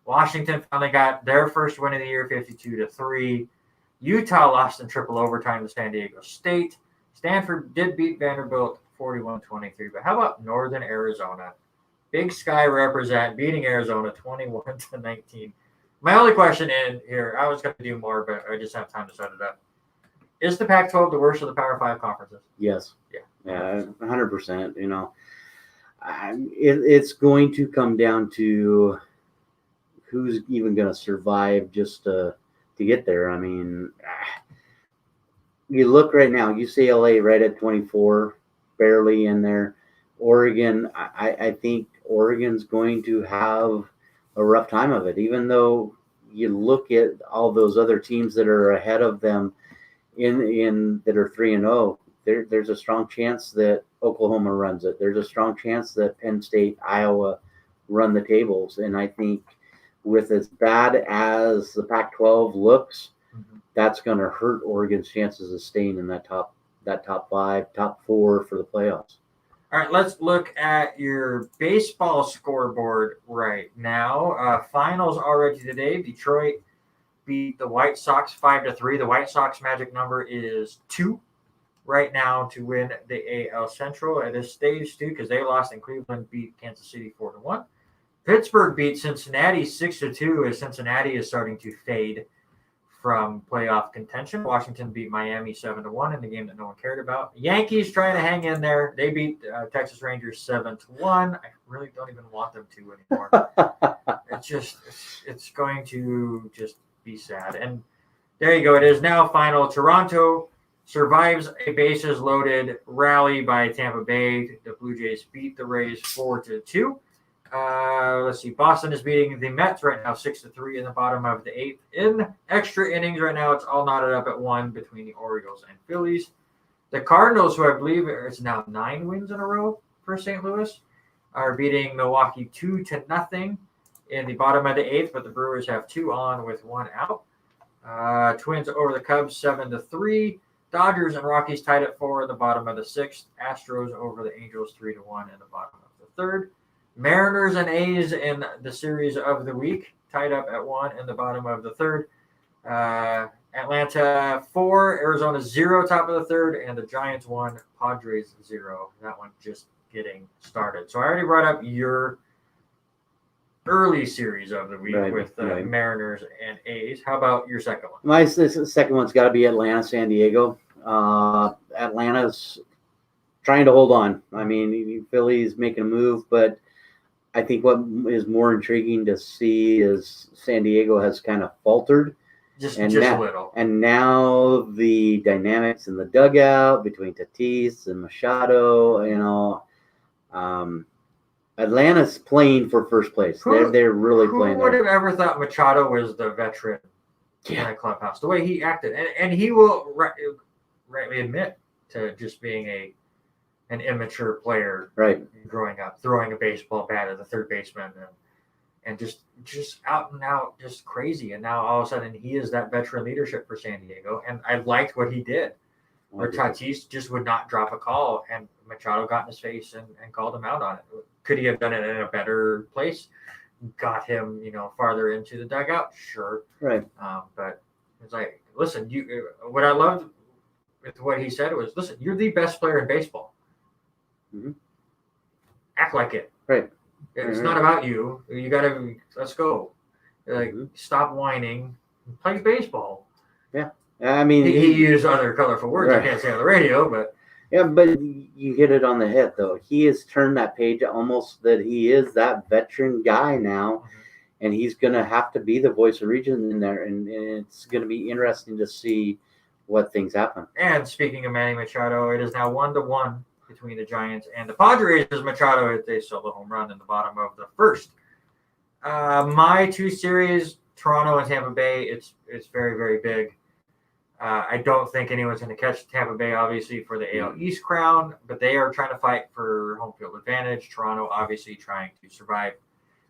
Washington finally got their first win of the year, 52-3. Utah lost in triple overtime to San Diego State. Stanford did beat Vanderbilt 41-23. But how about Northern Arizona? Big Sky represent beating Arizona 21-19. My only question in here, I was going to do more, but I just have time to set it up. Is the Pac-12 the worst of the Power 5 conferences? Yes. Yeah, 100%. It's going to come down to who's even going to survive just to get there. I mean, you look right now, UCLA right at 24, barely in there. Oregon, I think Oregon's going to have a rough time of it, even though you look at all those other teams that are ahead of them in that are 3-0. There's a strong chance that Oklahoma runs it. There's a strong chance that Penn State, Iowa run the tables. And I think with as bad as the Pac-12 looks, that's going to hurt Oregon's chances of staying in that top 5, top 4 for the playoffs. All right, let's look at your baseball scoreboard right now. Finals already today. Detroit beat the White Sox 5-3. The White Sox magic number is 2 right now to win the AL Central at this stage, too, because they lost and Cleveland beat Kansas City 4-1. Pittsburgh beat Cincinnati 6-2 as Cincinnati is starting to fade from playoff contention. Washington beat Miami 7-1 in the game that no one cared about. Yankees trying to hang in there. They beat Texas Rangers 7-1. I really don't even want them to anymore. It's going to just be sad. And there you go. It is now final. Toronto survives a bases loaded rally by Tampa Bay. The Blue Jays beat the Rays 4-2. Let's see. Boston is beating the Mets right now 6-3 in the bottom of the 8th. In extra innings right now, it's all knotted up at 1 between the Orioles and Phillies. The Cardinals, who I believe it's now 9 wins in a row for St. Louis, are beating Milwaukee 2-0 in the bottom of the 8th, but the Brewers have 2 on with 1 out. Twins over the Cubs 7-3. Dodgers and Rockies tied at 4 in the bottom of the 6th. Astros over the Angels 3-1 in the bottom of the 3rd. Mariners and A's in the series of the week, tied up at 1 in the bottom of the 3rd. Atlanta 4, Arizona 0, top of the third, and the Giants 1, Padres 0. That one just getting started. So I already brought up your early series of the week with the Mariners and A's. How about your second one? My second one's got to be Atlanta, San Diego. Atlanta's trying to hold on. I mean, Philly's making a move, but I think what is more intriguing to see is San Diego has kind of faltered. Just a little. And now the dynamics in the dugout between Tatis and Machado, Atlanta's playing for first place. They're really playing. Who would have ever thought Machado was the veteran in the clubhouse? The way he acted, and he will rightly admit to just being an immature player, right? Growing up, throwing a baseball bat at the third baseman, and just out and out, just crazy. And now all of a sudden he is that veteran leadership for San Diego. And I liked what he did. Where Tatis just would not drop a call, and Machado got in his face and called him out on it. Could he have done it in a better place? Got him, farther into the dugout? Sure. Right. But it's like, listen, what I loved with what he said was, listen, you're the best player in baseball. Mm-hmm. Act like it. Right. It's not about you. You got to, let's go. Like, stop whining. Play baseball. Yeah. I mean, he used other colorful words I can't say on the radio, but. Yeah, but you hit it on the head, though. He has turned that page almost that he is that veteran guy now, and he's going to have to be the voice of reason in there, and it's going to be interesting to see what things happen. And speaking of Manny Machado, it is now 1-1 between the Giants and the Padres as Machado, they stole the home run in the bottom of the first. My two series, Toronto and Tampa Bay, it's very, very big. I don't think anyone's going to catch Tampa Bay, obviously, for the AL East crown, but they are trying to fight for home field advantage. Toronto, obviously, trying to survive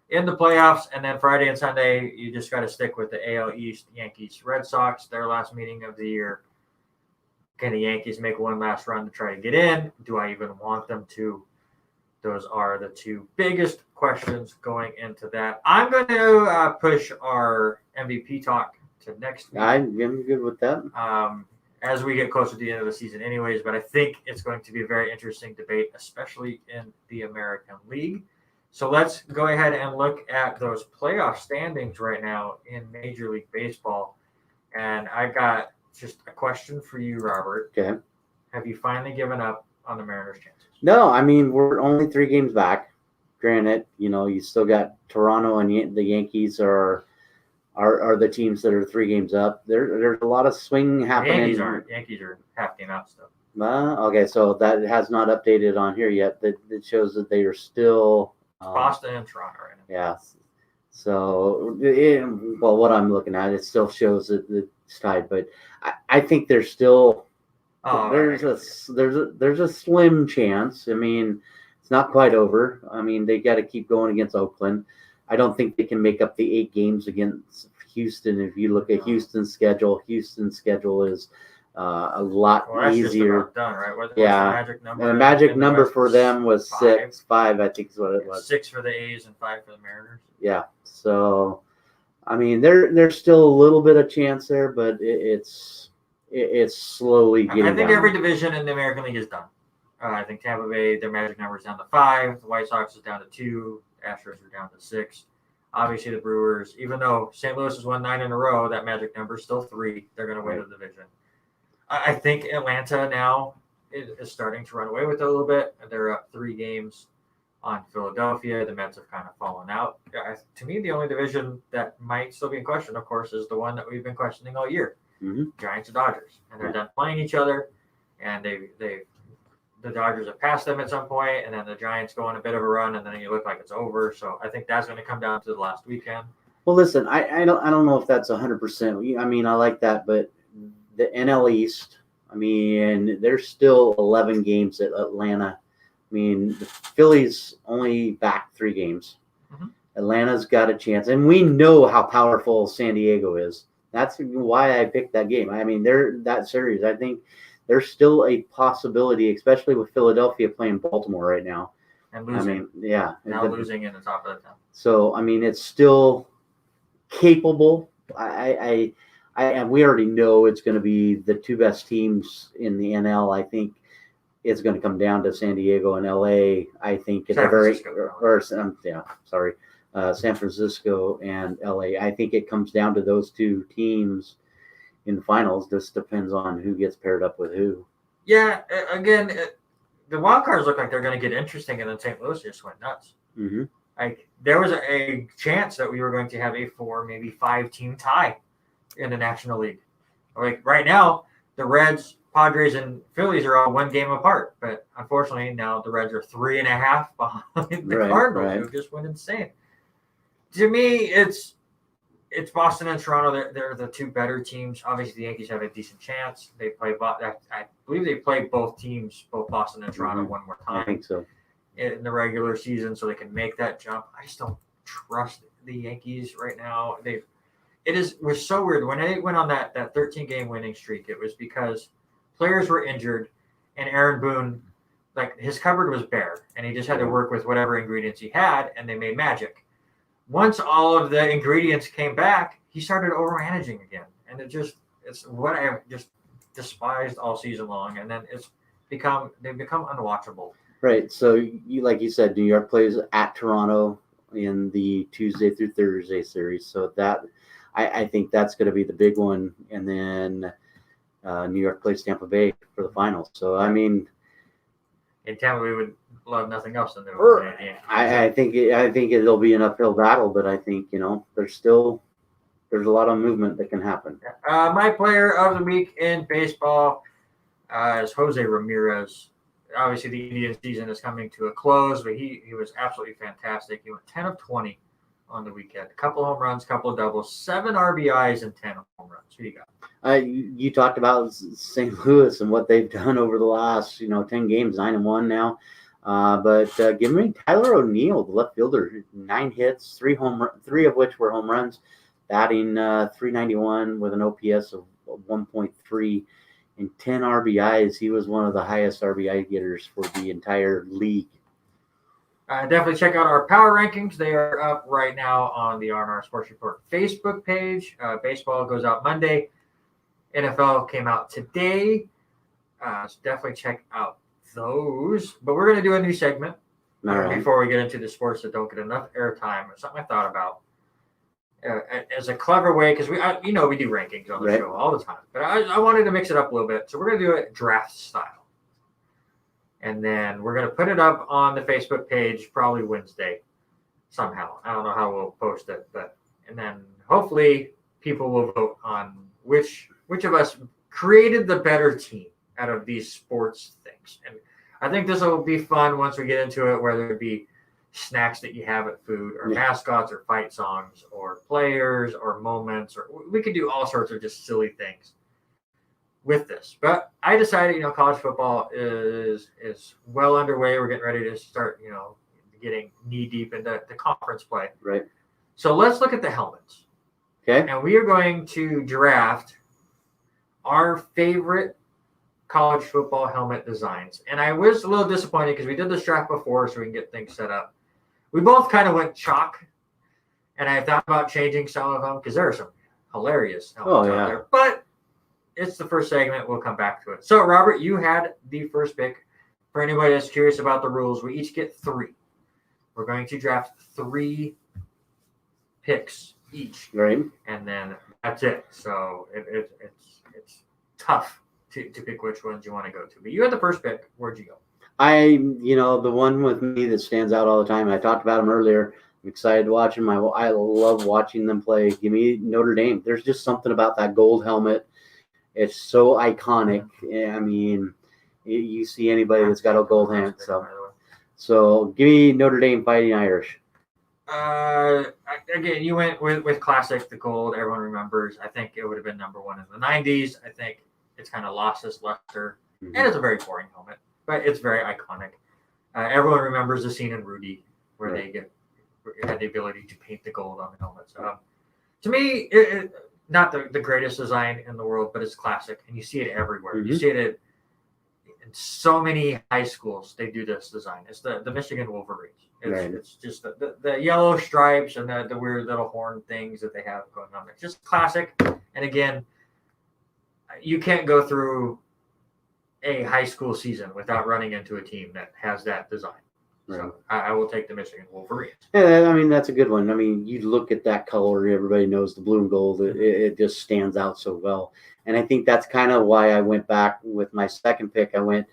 in the playoffs. And then Friday and Sunday, you just got to stick with the AL East, Yankees, Red Sox, their last meeting of the year. Can the Yankees make one last run to try to get in? Do I even want them to? Those are the two biggest questions going into that. I'm going to push our MVP talk to next week. I'm good with that. As we get closer to the end of the season anyways, but I think it's going to be a very interesting debate, especially in the American League. So let's go ahead and look at those playoff standings right now in Major League Baseball. And I got just a question for you, Robert. Okay. Have you finally given up on the Mariners' chances? No, I mean, we're only 3 games back. Granted, you still got Toronto and the Yankees are the teams that are 3 games up. There's a lot of swing happening. Yankees are half game out still. Okay, so that has not updated on here yet. That shows that they are still Boston and Toronto right now. Yeah. So, what I'm looking at, it still shows that it's tied, but I think there's still there's a slim chance. I mean, it's not quite over. I mean, they got to keep going against Oakland. I don't think they can make up the 8 games against Houston. If you look at Houston's schedule is a lot easier. Just about done, right? What's the magic number? And the magic number for them was 5, I think is what it was. 6 for the A's and 5 for the Mariners. Yeah. So, I mean, there's still a little bit of chance there, but it's slowly getting I think down. every division in the American League is done. I think Tampa Bay, their magic number is down to 5. The White Sox is down to 2. Astros are down to 6. Obviously, the Brewers, even though St. Louis has won 9 in a row, that magic number is still 3. They're going to win the division. I think Atlanta now is starting to run away with it a little bit. They're up 3 games on Philadelphia. The Mets have kind of fallen out. To me, the only division that might still be in question, of course, is the one that we've been questioning all year. Giants and Dodgers. And they're done playing each other, and the Dodgers have passed them at some point, and then the Giants go on a bit of a run, and then you look like it's over. So I think that's going to come down to the last weekend. Well, listen, I don't know if that's 100%. I mean, I like that, but the NL East, I mean, there's still 11 games at Atlanta. I mean, the Phillies only back 3 games. Atlanta's got a chance, and we know how powerful San Diego is. That's why I picked that game. I mean, that series, I think there's still a possibility, especially with Philadelphia playing Baltimore right now. And losing. I mean, yeah. Now losing in the top of the town. So, I mean, it's still capable. and we already know it's going to be the two best teams in the NL. I think it's going to come down to San Diego and LA. I think San Francisco and LA. I think it comes down to those two teams in the finals. This depends on who gets paired up with who. Yeah, again, the wild cards look like they're going to get interesting, and then St. Louis just went nuts. Mm-hmm. Like there was a chance that we were going to have a 4, maybe 5 team tie in the National League. Like right now, the Reds, Padres, and Phillies are all 1 game apart, but unfortunately now the Reds are 3.5 behind the Cardinals, who just went insane. To me, it's Boston and Toronto. They're the 2 better teams. Obviously, the Yankees have a decent chance. They play. I believe they play both teams, both Boston and Toronto, one more time. I think so. In the regular season, so they can make that jump. I just don't trust the Yankees right now. It was so weird when they went on that 13-game winning streak. It was because players were injured, and Aaron Boone, like his cupboard was bare, and he just had to work with whatever ingredients he had, and they made magic. Once all of the ingredients came back, he started overmanaging again, and it's what I just despised all season long, and then they've become unwatchable. Right. So like you said, New York plays at Toronto in the Tuesday through Thursday series. So that I think that's going to be the big one. And then New York plays Tampa Bay for the finals. So, I mean, in Tampa, we would love nothing else than the I think it'll be an uphill battle, but I think, there's a lot of movement that can happen. My player of the week in baseball is Jose Ramirez. Obviously, the Indian season is coming to a close, but he was absolutely fantastic. He went 10 of 20 on the weekend. A couple home runs, couple of doubles, 7 RBIs, and 10 home runs. Who do you got? You talked about St. Louis and what they've done over the last, 10 games, 9-1 now. But give me Tyler O'Neill, the left fielder, 9 hits, 3 of which were home runs, batting .391 with an OPS of 1.3. And 10 RBIs. He was one of the highest RBI getters for the entire league. Definitely check out our power rankings. They are up right now on the R&R Sports Report Facebook page. Baseball goes out Monday. NFL came out today. So definitely check out those. But we're going to do a new segment before we get into the sports that don't get enough airtime. It's something I thought about. As a clever way, because we do rankings on the show all the time, but I wanted to mix it up a little bit, so we're going to do it draft style, and then we're going to put it up on the Facebook page probably Wednesday somehow. I don't know how we'll post it, and then hopefully people will vote on which of us created the better team out of these sports things. And I think this will be fun once we get into it, whether it be snacks that you have at food, or mascots, or fight songs, or players, or moments, or we could do all sorts of just silly things with this. But I decided, college football is well underway. We're getting ready to start, getting knee deep into the conference play. Right. So let's look at the helmets. Okay. And we are going to draft our favorite college football helmet designs. And I was a little disappointed because we did this draft before so we can get things set up. We both kind of went chalk, and I thought about changing some of them because there are some hilarious helmets out there. But it's the first segment. We'll come back to it. So, Robert, you had the first pick. For anybody that's curious about the rules, we each get 3. We're going to draft 3 picks each. Right. And then that's it. So it's tough to pick which ones you want to go to. But you had the first pick. Where'd you go? The one with me that stands out all the time, I talked about him earlier. I'm excited to watch him. I love watching them play. Give me Notre Dame. There's just something about that gold helmet. It's so iconic. I mean, you see anybody that's got a gold helmet. So give me Notre Dame Fighting Irish. Again, you went with classic, the gold. Everyone remembers. I think it would have been number 1 in the 90s. I think it's kind of lost its luster. And it's a very boring helmet, but it's very iconic. Everyone remembers the scene in Rudy where they had the ability to paint the gold on the helmet. So, to me, it not the greatest design in the world, but it's classic, and you see it everywhere. You see it in so many high schools, they do this design. It's the Michigan Wolverines. It's just the yellow stripes and the weird little horn things that they have going on. It's just classic. And again, you can't go through a high school season without running into a team that has that design. Right. So I will take the Michigan Wolverines. Yeah, I mean, that's a good one. I mean, you look at that color, everybody knows the blue and gold. It just stands out so well. And I think that's kind of why I went back with my second pick. I went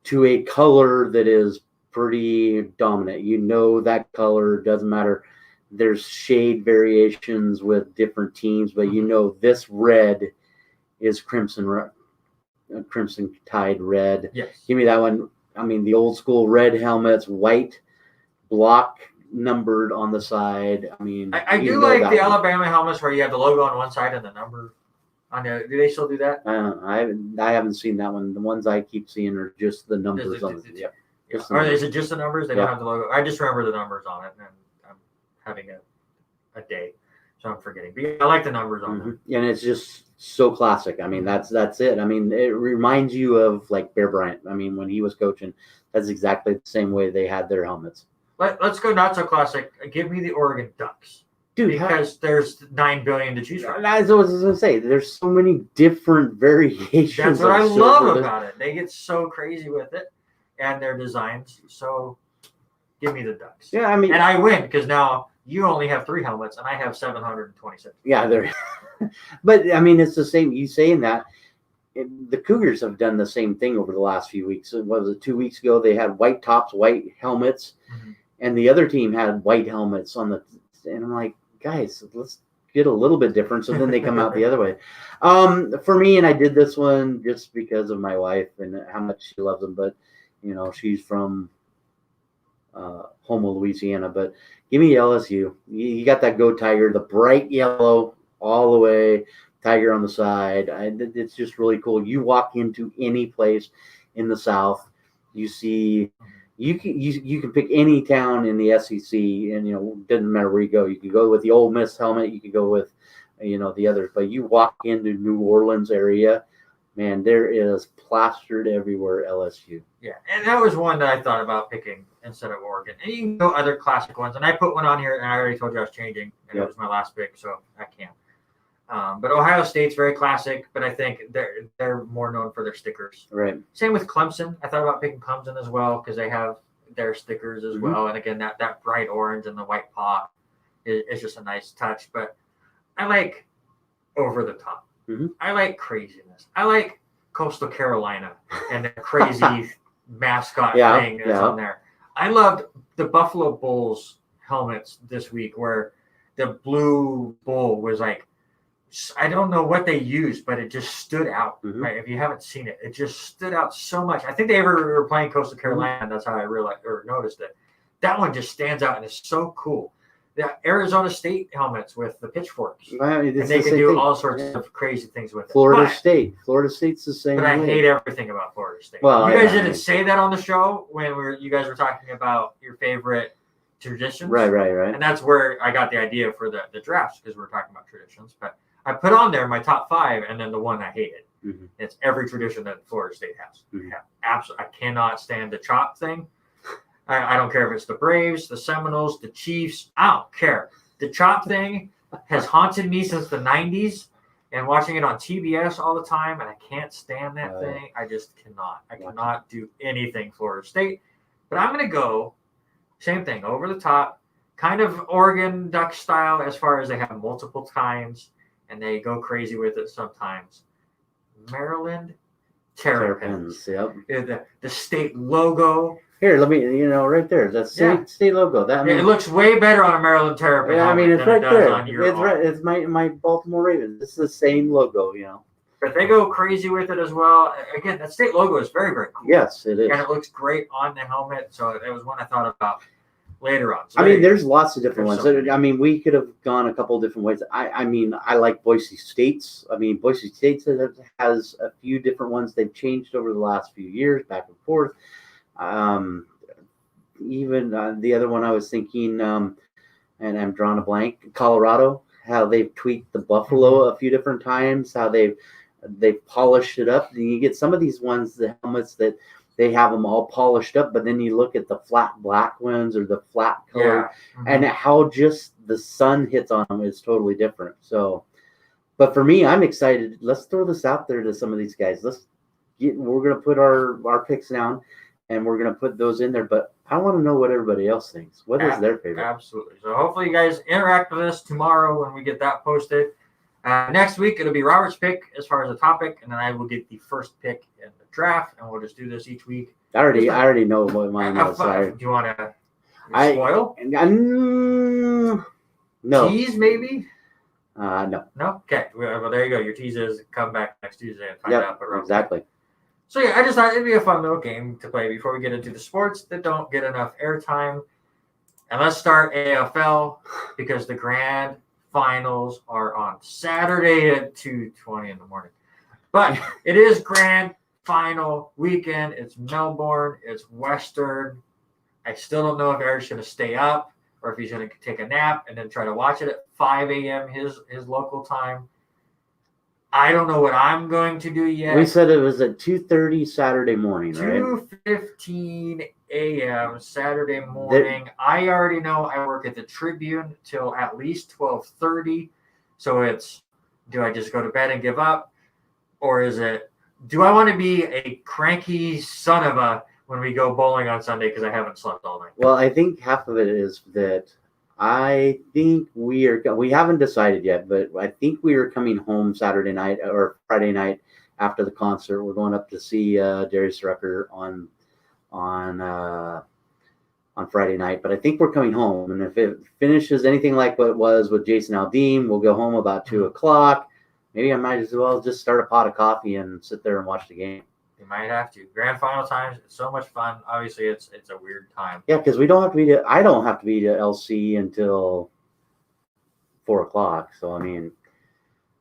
to a color that is pretty dominant. You know that color, doesn't matter. There's shade variations with different teams, but you know this red is Crimson Tide red. Yes. Give me that one. I mean, the old school red helmets, white block numbered on the side. I mean, I do like the Alabama helmets where you have the logo on one side and the number on the. Do they still do that? I haven't seen that one. The ones I keep seeing are just the numbers on it. Yeah. Or is it just the numbers? They don't have the logo. I just remember the numbers on it, and I'm having a day, so I'm forgetting. But I like the numbers on them. And it's just so classic. I mean, that's it. I mean, it reminds you of like Bear Bryant. I mean, when he was coaching, that's exactly the same way they had their helmets. Let's go not so classic. Give me the Oregon Ducks. Dude, because there's 9 billion to choose from. That's what I was going to say. There's so many different variations. That's what I love about it. They get so crazy with it and their designs. So give me the Ducks. Yeah, I mean, and I win because now you only have 3 helmets and I have 726. Yeah, they're. But I mean, it's the same. You saying that the Cougars have done the same thing over the last few weeks. What was it, 2 weeks ago? They had white tops, white helmets, and the other team had white helmets on the. And I'm like, guys, let's get a little bit different. So then they come out the other way. For me, and I did this one just because of my wife and how much she loves them. But you know, she's from Houma, Louisiana. But give me LSU. You got that Go Tiger, the bright yellow all the way, tiger on the side. It's just really cool. You walk into any place in the South, you see. You can pick any town in the SEC, and you know, doesn't matter where you go. You can go with the Ole Miss helmet. You could go with, you know, the others. But you walk into New Orleans area, man, there is plastered everywhere LSU. Yeah, and that was one that I thought about picking instead of Oregon. And you can go other classic ones. And I put one on here, and I already told you I was changing, and it was my last pick, so I can't. But Ohio State's very classic, but I think they're more known for their stickers. Right. Same with Clemson. I thought about picking Clemson as well because they have their stickers as well. And again, that bright orange and the white paw is just a nice touch. But I like over the top. I like craziness. I like Coastal Carolina and the crazy mascot thing that's on there. I loved the Buffalo Bulls helmets this week where the blue bull was like, I don't know what they used, but it just stood out. Right? If you haven't seen it, it just stood out so much. I think they were playing Coastal Carolina, and that's how I realized or noticed it. That one just stands out, and it's so cool. The Arizona State helmets with the pitchforks, and they can do all sorts of crazy things with it. Florida State's the same. But I hate everything about Florida State. Well, you guys didn't say that on the show when you guys were talking about your favorite traditions. Right. And that's where I got the idea for the drafts because we're talking about traditions, but. I put on there my top 5, and then the one I hated. It's every tradition that Florida State has. Absolutely, I cannot stand the chop thing. I don't care if it's the Braves, the Seminoles, the Chiefs. I don't care. The chop thing has haunted me since the 90s, and watching it on TBS all the time, and I can't stand that thing. I just cannot. I cannot do anything Florida State. But I'm going to go, same thing, over the top, kind of Oregon Duck style as far as they have multiple times. And they go crazy with it sometimes. Maryland Terrapins. The state logo. Here, let me, right there. That's state logo. It looks way better on a Maryland Terrapin. Yeah, I mean, it's right there. It's right. It's my Baltimore Ravens. It's the same logo, But they go crazy with it as well. Again, that state logo is very, very cool. Yes, it is. And it looks great on the helmet. So it was one I thought about later on. So there's lots of different ones. We could have gone a couple of different ways. I like Boise State's. Boise State has a few different ones. They've changed over the last few years, back and forth. Even the other one I was thinking, and I'm drawing a blank, Colorado, how they've tweaked the buffalo a few different times, how they've They've polished it up. And you get some of these ones, the helmets that they have them all polished up, but then you look at the flat black ones or the flat color, and how just the sun hits on them is totally different. So, but for me, I'm excited. Let's throw this out there to some of these guys. We're going to put our picks down, and we're going to put those in there. But I want to know what everybody else thinks. What is their favorite? Absolutely. So hopefully you guys interact with us tomorrow when we get that posted. Next week, it'll be Robert's pick as far as the topic, and then I will get the first pick in the draft, and we'll just do this each week. I already know what mine is. Do you want to spoil? No. Tease, maybe? No. No? Okay. Well, there you go. Your tease is come back next Tuesday and find out. Exactly. So, yeah, I just thought it'd be a fun little game to play before we get into the sports that don't get enough airtime. And let's start AFL because the grand finals are on Saturday at 2:20 in the morning. But it is grand final weekend. It's Melbourne. It's Western. I still don't know if Eric's going to stay up or if he's going to take a nap and then try to watch it at 5 a.m. his local time. I don't know what I'm going to do yet. We said it was at 2:30 Saturday morning, right? 2:15 a.m. Saturday morning. I already know I work at the Tribune till at least 12:30. So it's, do I just go to bed and give up? Or is it, do I want to be a cranky son of a when we go bowling on Sunday because I haven't slept all night? Well, I think half of it is that I think we haven't decided yet, but I think we are coming home Saturday night or Friday night after the concert. We're going up to see Darius Rucker on Friday night, but I think we're coming home. And if it finishes anything like what it was with Jason Aldean, we'll go home about 2:00. Maybe I might as well just start a pot of coffee and sit there and watch the game. You might have to. Grand final times, it's so much fun. Obviously, it's a weird time. Yeah, because I don't have to be to LC until 4:00. So I mean,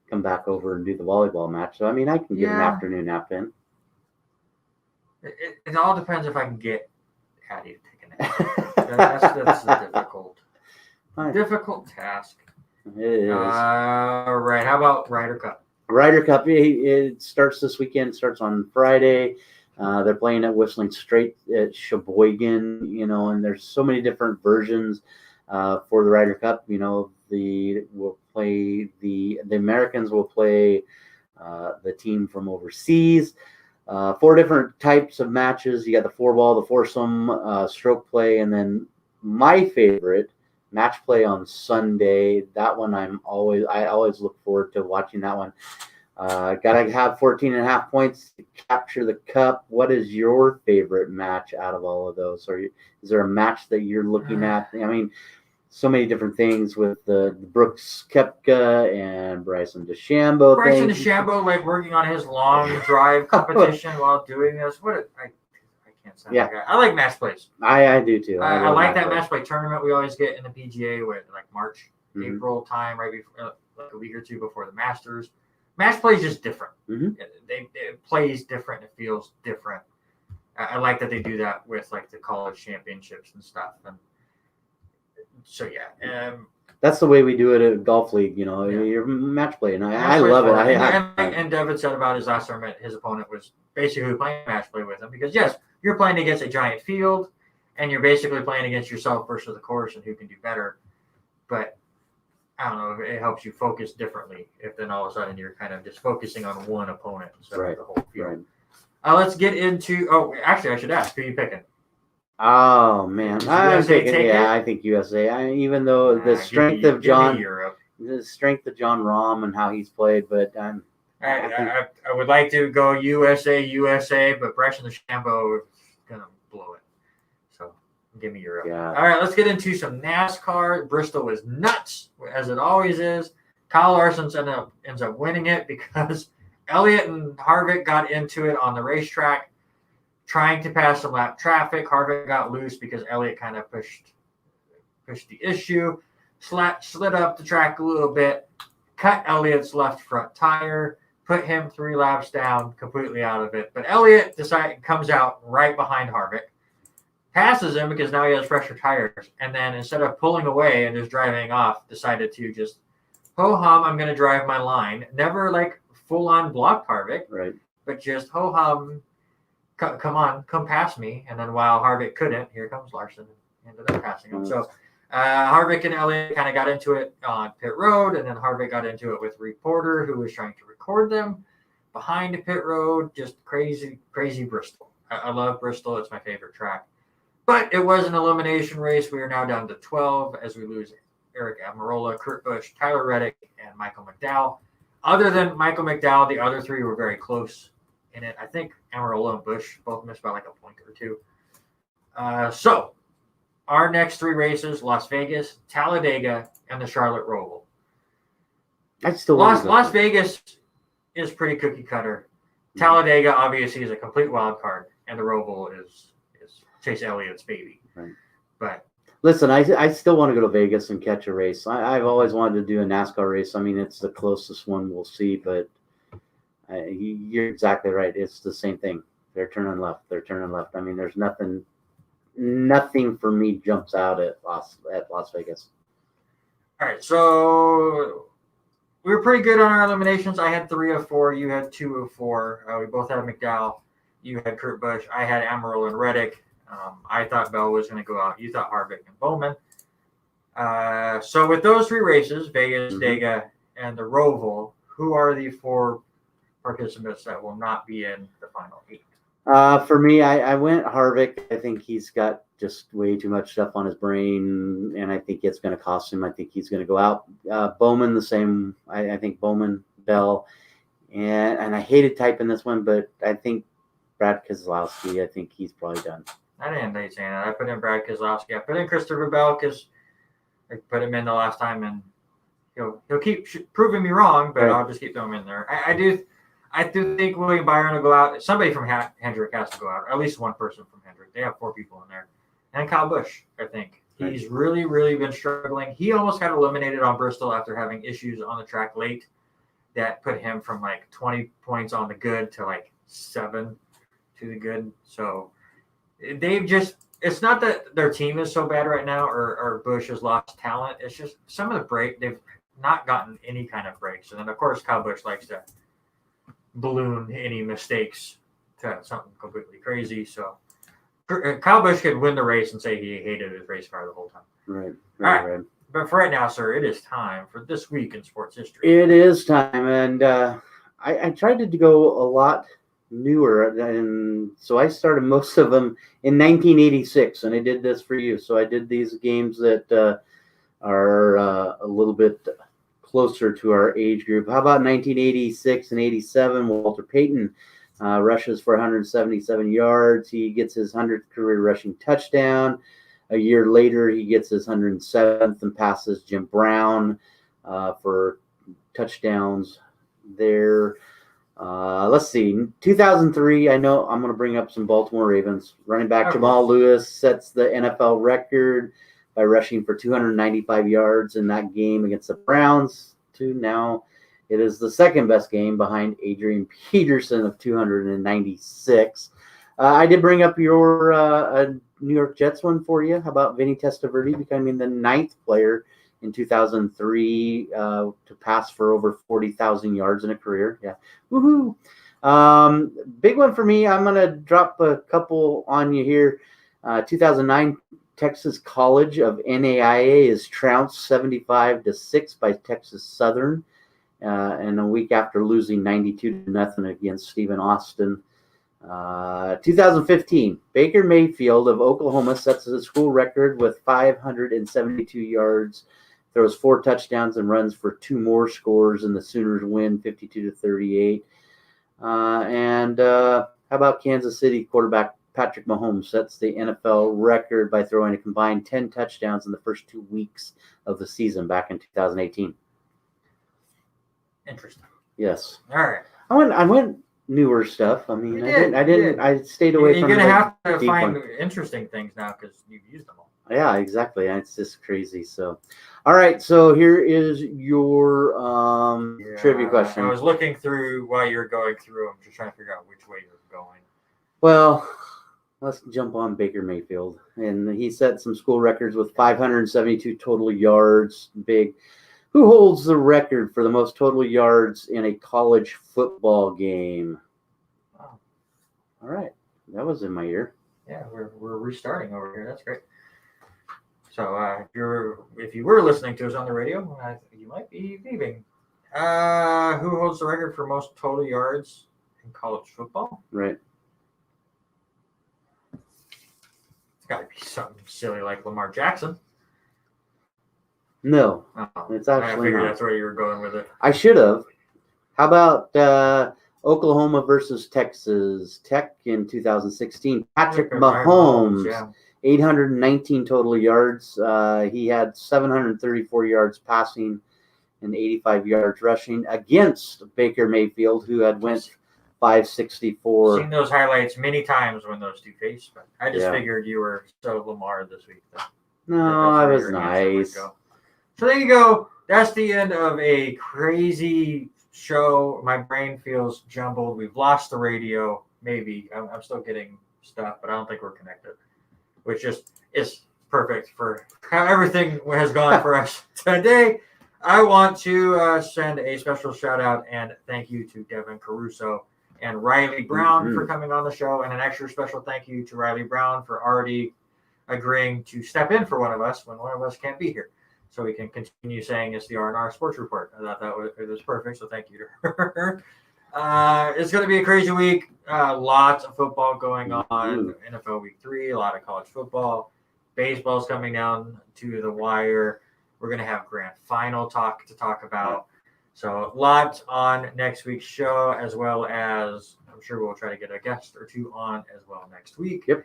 come back over and do the volleyball match. So I mean, I can get an afternoon nap in. It all depends if I can get Hattie to take a nap. That's a difficult task. It is. All right. How about Ryder Cup? Ryder Cup, it starts this weekend. It starts on Friday. They're playing at Whistling Straight at Sheboygan, and there's so many different versions for the Ryder Cup. The Americans will play the team from overseas. 4 different types of matches. You got the 4-ball, the foursome, stroke play, and then my favorite, match play on Sunday. That one I always look forward to watching that one. Gotta have 14.5 points to capture the cup. What is your favorite match out of all of those? Is there a match that you're looking at? I mean, so many different things with the Brooks Koepka and Bryson DeChambeau. Bryson DeChambeau, like working on his long drive competition while doing this. I like match plays. I do too. I like that match play tournament we always get in the PGA with like March, April time, right before, like a week or two before the Masters. Match play is just different. It plays different. It feels different. I like that they do that with like the college championships and stuff. And so that's the way we do it at Golf League. Your match play, and I love it. And David said about his last tournament, his opponent was basically playing match play with him because yes, you're playing against a giant field, and you're basically playing against yourself versus the course and who can do better. But I don't know, it helps you focus differently if then all of a sudden you're kind of just focusing on one opponent instead of the whole field. Right. Let's get into. Oh, actually, I should ask who are you picking. Oh man, I think USA. Even though the strength of John Rahm and how he's played, but I would like to go USA, but Bryson DeChambeau is gonna blow it. So give me Europe. Yeah. All right, let's get into some NASCAR. Bristol was nuts as it always is. Kyle Larson ends up winning it because Elliott and Harvick got into it on the racetrack, trying to pass some lap traffic. Harvick got loose because Elliott kind of pushed the issue, slid up the track a little bit, cut Elliott's left front tire, put him 3 laps down, completely out of it. But Elliott comes out right behind Harvick, passes him because now he has fresher tires, and then instead of pulling away and just driving off, decided to just ho-hum, I'm going to drive my line. Never full on blocked Harvick, Right. but just ho hum, come on, come past me. And then while Harvick couldn't, here comes Larson, ended up passing him. So Harvick and Elliott kind of got into it on pit road, and then Harvick got into it with reporter who was trying to record them behind the pit road. Just crazy Bristol. I love Bristol. It's my favorite track. But it was an elimination race. We are now down to 12 as we lose Eric Almirola, Kurt Busch, Tyler Reddick, and Michael McDowell. Other than Michael McDowell, the other three were very close in it. I think Almirola and Busch both missed by like a point or two. So our next three races, Las Vegas, Talladega, and the Charlotte Roval. I still Las Vegas is pretty cookie cutter. Talladega obviously is a complete wild card, and the Roval is Chase Elliott's baby. Right. But listen, I still want to go to Vegas and catch a race. I've always wanted to do a NASCAR race. I mean, it's the closest one we'll see, but you're exactly right. It's the same thing. They're turning left. I mean, there's nothing for me jumps out at Las Vegas. All right, so we were pretty good on our eliminations. I had 3 of 4. You had 2 of 4. We both had McDowell. You had Kurt Busch. I had Almirola and Reddick. I thought Bell was going to go out. You thought Harvick and Bowman. So with those 3 races, Vegas, Dega, and the Roval, who are the 4 participants that will not be in the final 8? For me, I went Harvick. I think he's got just way too much stuff on his brain, and I think it's going to cost him. I think he's going to go out. Bowman, the same. I think Bowman, Bell, and I hated typing this one, but I think Brad Keselowski, I think he's probably done. I didn't think saying that. I put in Brad Keselowski. I put in Christopher Bell because I put him in the last time, and he'll keep proving me wrong, but I'll just keep throwing him in there. I do think William Byron will go out. Somebody from Hendrick has to go out. At least one person from Hendrick. They have 4 people in there. And Kyle Busch, I think. He's really, really been struggling. He almost got eliminated on Bristol after having issues on the track late that put him from like 20 points on the good to like 7 to the good. So they've just – it's not that their team is so bad right now or Busch has lost talent. It's just some of the break – they've not gotten any kind of breaks. And then, of course, Kyle Busch likes to balloon any mistakes to something completely crazy. So Kyle Busch could win the race and say he hated his race car the whole time. Right. But for right now, sir, it is time for This Week in Sports History. It is time, and I tried to go a lot newer, and so I started most of them in 1986, and I did this for you. So I did these games that are a little bit closer to our age group. How about 1986 and 87? Walter Payton rushes for 177 yards. He gets his 100th career rushing touchdown. A year later, he gets his 107th and passes Jim Brown for touchdowns there. Let's see. 2003, I know I'm going to bring up some Baltimore Ravens. Running back Jamal Lewis sets the NFL record by rushing for 295 yards in that game against the Browns. Now it is the second best game behind Adrian Peterson of 296. I did bring up your New York Jets one for you. How about Vinny Testaverde becoming the 9th player in 2003 to pass for over 40,000 yards in a career? Yeah. Woohoo. Big one for me. I'm going to drop a couple on you here. 2009 Texas College of NAIA is trounced 75-6 by Texas Southern, and a week after losing 92-0 against Stephen Austin. 2015, Baker Mayfield of Oklahoma sets the school record with 572 yards, throws 4 touchdowns, and runs for 2 more scores, and the Sooners win 52-38. And how about Kansas City quarterback Patrick Mahomes sets the NFL record by throwing a combined 10 touchdowns in the first 2 weeks of the season back in 2018. Interesting. Yes. All right. I went newer stuff. I mean, I stayed away from. You're going to have to find interesting things now because you've used them all. Yeah, exactly. It's just crazy. So, all right. So here is your trivia question. I was looking through while you were going through them, just trying to figure out which way you're going. Well, let's jump on Baker Mayfield. And he set some school records with 572 total yards. Big. Who holds the record for the most total yards in a college football game? Wow. All right. That was in my ear. Yeah, we're restarting over here. That's great. So if you were listening to us on the radio, you might be leaving. Who holds the record for most total yards in college football? Right. It's got to be something silly like Lamar Jackson. No, Oh, it's I actually figured not. that's where you were going with it. I should have. How about Oklahoma versus Texas Tech in 2016? Patrick Mahomes, Yeah. 819 total yards. He had 734 yards passing and 85 yards rushing against Baker Mayfield, who had went 564. Seen those highlights many times when those two faced, but I just Yeah. figured you were so Lamar this week. No, I was nice. So there you go. That's the end of a crazy show. My brain feels jumbled. We've lost the radio. Maybe I'm still getting stuff, but I don't think we're connected, which just is perfect for how everything has gone for us today. I want to send a special shout out and thank you to Devin Caruso and Riley Brown for coming on the show, and an extra special thank you to Riley Brown for already agreeing to step in for one of us when one of us can't be here, so we can continue saying it's the R&R Sports Report. I thought it was perfect, so thank you to her. It's going to be a crazy week. Lots of football going on. NFL Week 3, a lot of college football. Baseball's coming down to the wire. We're going to have grand final talk about. So lots on next week's show, as well as I'm sure we'll try to get a guest or two on as well next week. Yep.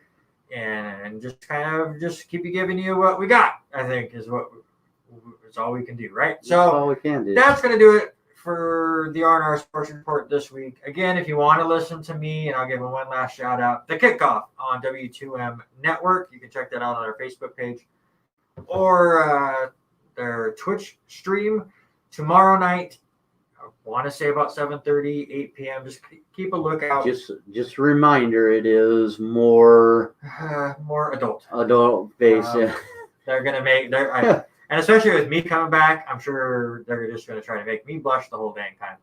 And just keep giving you what we got, I think, is all we can do, right? That's all we can do. That's going to do it for the R&R Sports Report this week. Again, if you want to listen to me, and I'll give one last shout out, The Kickoff on W2M Network. You can check that out on our Facebook page or their Twitch stream tomorrow night. I want to say about 7:30, 8 p.m. Just keep a lookout. Just a reminder, it is more adult based. They're going to make and especially with me coming back, I'm sure they're just going to try to make me blush the whole dang time.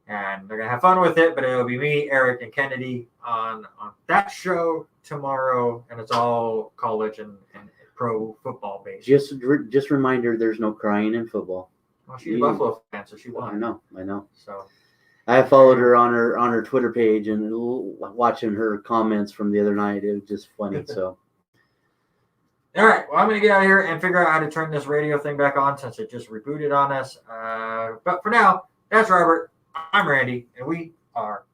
And they're going to have fun with it, but it'll be me, Eric, and Kennedy on that show tomorrow. And it's all college and pro football based. Just reminder, there's no crying in football. Well, she's a Buffalo fan, so she won. I know. So I followed her on her Twitter page, and watching her comments from the other night, it was just funny. So. All right, well, I'm going to get out of here and figure out how to turn this radio thing back on since it just rebooted on us. But for now, that's Robert. I'm Randy, and we are